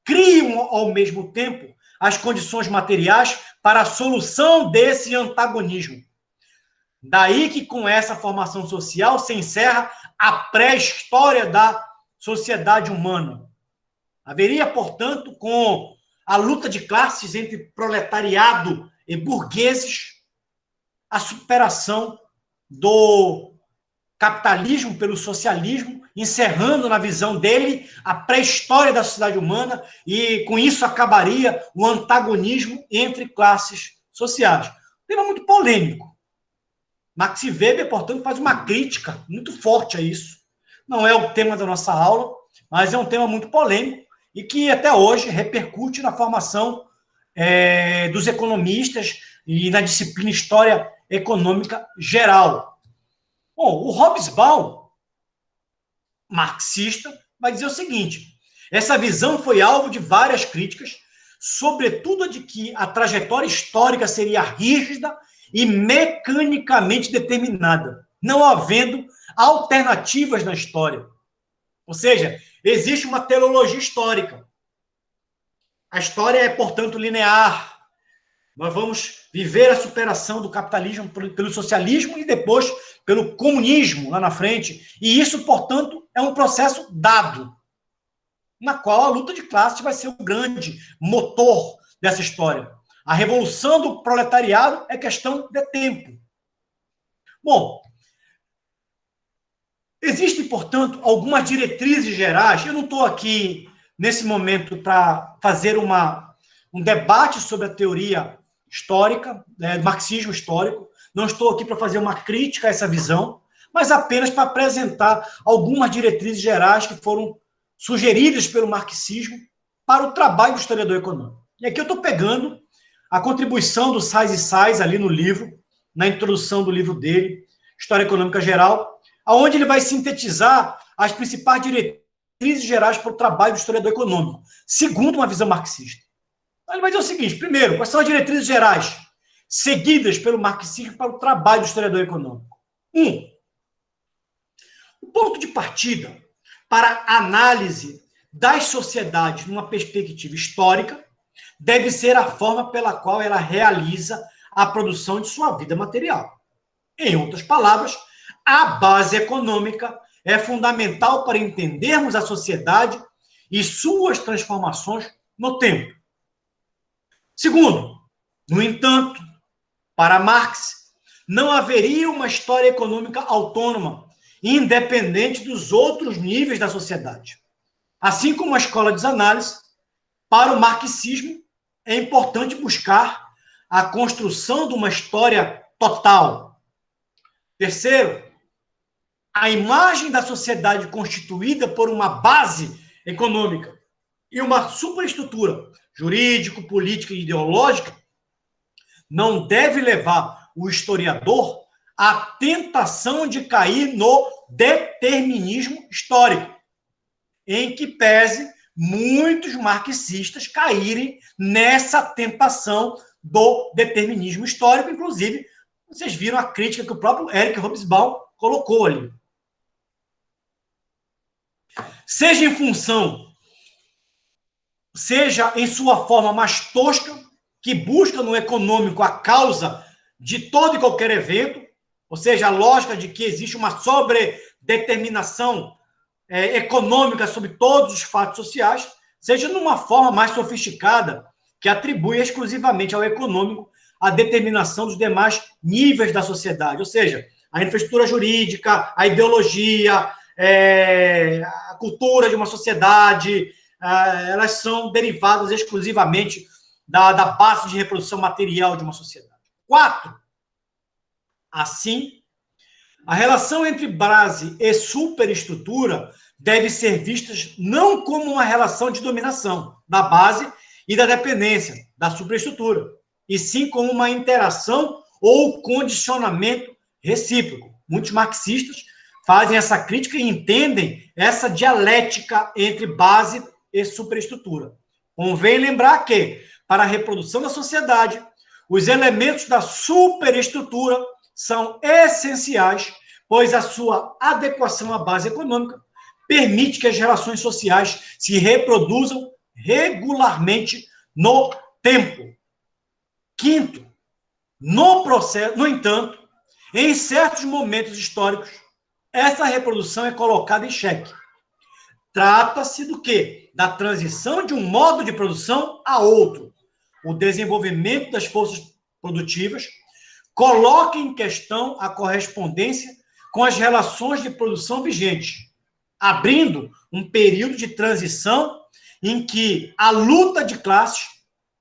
criam, ao mesmo tempo, as condições materiais para a solução desse antagonismo. Daí que, com essa formação social, se encerra a pré-história da sociedade humana. Haveria, portanto, com a luta de classes entre proletariado e burgueses, a superação do capitalismo pelo socialismo, encerrando na visão dele a pré-história da sociedade humana, e com isso acabaria o antagonismo entre classes sociais. Tema muito polêmico. Max Weber, portanto, faz uma crítica muito forte a isso. Não é o tema da nossa aula, mas é um tema muito polêmico e que até hoje repercute na formação dos economistas e na disciplina História Econômica Geral. Bom, o Hobsbawm, marxista, vai dizer o seguinte: essa visão foi alvo de várias críticas, sobretudo a de que a trajetória histórica seria rígida e mecanicamente determinada, não havendo alternativas na história. Ou seja, existe uma teleologia histórica. A história é, portanto, linear. Nós vamos viver a superação do capitalismo pelo socialismo e depois pelo comunismo lá na frente. E isso, portanto, é um processo dado. na qual a luta de classes vai ser o grande motor dessa história. A revolução do proletariado é questão de tempo. Bom, existem, portanto, algumas diretrizes gerais. Eu não estou aqui, nesse momento, para fazer um debate sobre a teoria histórica, marxismo histórico. Não estou aqui para fazer uma crítica a essa visão, mas apenas para apresentar algumas diretrizes gerais que foram sugeridas pelo marxismo para o trabalho do historiador econômico. E aqui eu estou pegando a contribuição do Sais e Sais ali no livro, na introdução do livro dele, História Econômica Geral, onde ele vai sintetizar as principais diretrizes gerais para o trabalho do historiador econômico, segundo uma visão marxista. Então, ele vai dizer o seguinte: primeiro, quais são as diretrizes gerais seguidas pelo marxismo para o trabalho do historiador econômico? O ponto de partida para a análise das sociedades numa perspectiva histórica deve ser a forma pela qual ela realiza a produção de sua vida material. Em outras palavras, a base econômica é fundamental para entendermos a sociedade e suas transformações no tempo. Segundo, no entanto, para Marx, não haveria uma história econômica autônoma, independente dos outros níveis da sociedade. Assim como a escola de análise, para o marxismo é importante buscar a construção de uma história total. Terceiro, a imagem da sociedade constituída por uma base econômica e uma superestrutura jurídico, política e ideológica não deve levar o historiador à tentação de cair no determinismo histórico, em que pese muitos marxistas caírem nessa tentação do determinismo histórico. Inclusive, vocês viram a crítica que o próprio Eric Hobsbawm colocou ali. Seja em sua forma mais tosca, que busca no econômico a causa de todo e qualquer evento, ou seja, a lógica de que existe uma sobredeterminação econômica sobre todos os fatos sociais, seja numa forma mais sofisticada, que atribui exclusivamente ao econômico a determinação dos demais níveis da sociedade, ou seja, a infraestrutura jurídica, a ideologia, a cultura de uma sociedade, elas são derivadas exclusivamente da base de reprodução material de uma sociedade. 4. Assim, a relação entre base e superestrutura deve ser vista não como uma relação de dominação da base e da dependência da superestrutura, e sim como uma interação ou condicionamento recíproco. Muitos marxistas fazem essa crítica e entendem essa dialética entre base e superestrutura. Convém lembrar que, para a reprodução da sociedade, os elementos da superestrutura são essenciais, pois a sua adequação à base econômica permite que as relações sociais se reproduzam regularmente no tempo. 5º, no entanto, em certos momentos históricos, essa reprodução é colocada em xeque. Trata-se do quê? Da transição de um modo de produção a outro. O desenvolvimento das forças produtivas coloca em questão a correspondência com as relações de produção vigentes, abrindo um período de transição em que a luta de classes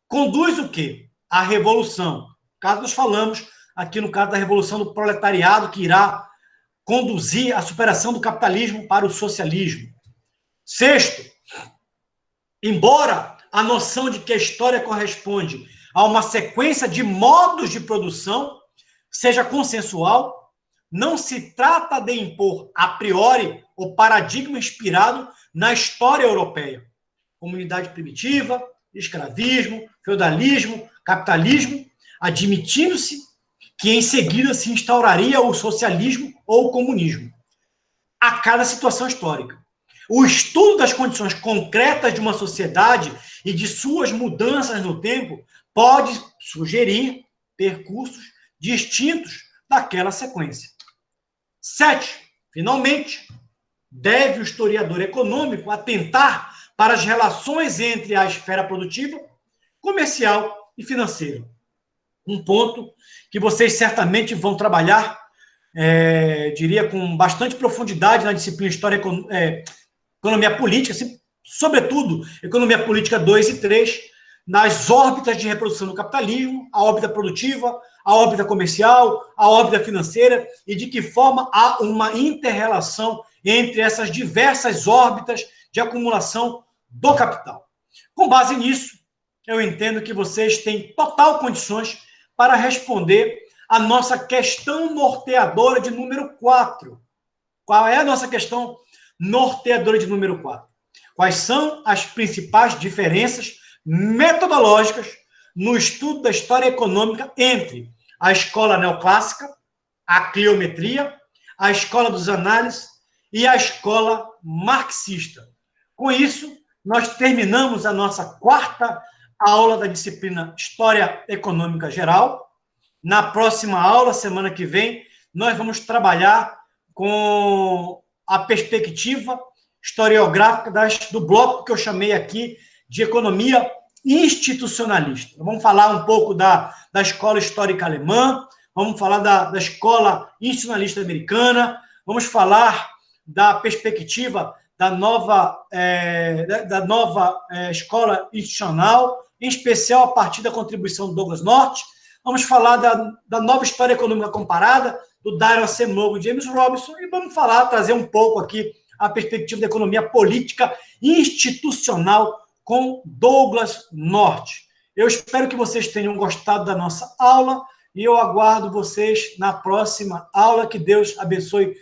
conduz o quê? A revolução. Caso nós falamos aqui no caso da revolução do proletariado, que irá conduzir a superação do capitalismo para o socialismo. 6º, embora a noção de que a história corresponde a uma sequência de modos de produção seja consensual, não se trata de impor a priori o paradigma inspirado na história europeia. Comunidade primitiva, escravismo, feudalismo, capitalismo, admitindo-se que em seguida se instauraria o socialismo ou o comunismo, a cada situação histórica. O estudo das condições concretas de uma sociedade e de suas mudanças no tempo pode sugerir percursos distintos daquela sequência. 7. Finalmente, deve o historiador econômico atentar para as relações entre a esfera produtiva, comercial e financeira. Um ponto que vocês certamente vão trabalhar, diria, com bastante profundidade na disciplina História Economia Política, sobretudo Economia Política 2 e 3, nas órbitas de reprodução do capitalismo, a órbita produtiva, a órbita comercial, a órbita financeira, e de que forma há uma inter-relação entre essas diversas órbitas de acumulação do capital. Com base nisso, eu entendo que vocês têm total condições para responder a nossa questão norteadora de número 4. Qual é a nossa questão norteadora de número 4? Quais são as principais diferenças metodológicas no estudo da história econômica entre a escola neoclássica, a cliometria, a escola dos análises e a escola marxista? Com isso, nós terminamos a nossa 4ª aula da disciplina História Econômica Geral. Na próxima aula, semana que vem, nós vamos trabalhar com a perspectiva historiográfica do bloco que eu chamei aqui de economia institucionalista. Vamos falar um pouco da escola histórica alemã, vamos falar da escola institucionalista americana, vamos falar da perspectiva da nova escola institucional, em especial a partir da contribuição do Douglas North. Vamos falar da nova história econômica comparada, do Darrell Acemoglu e James Robinson, e vamos trazer um pouco aqui a perspectiva da economia política institucional com Douglas North. Eu espero que vocês tenham gostado da nossa aula e eu aguardo vocês na próxima aula. Que Deus abençoe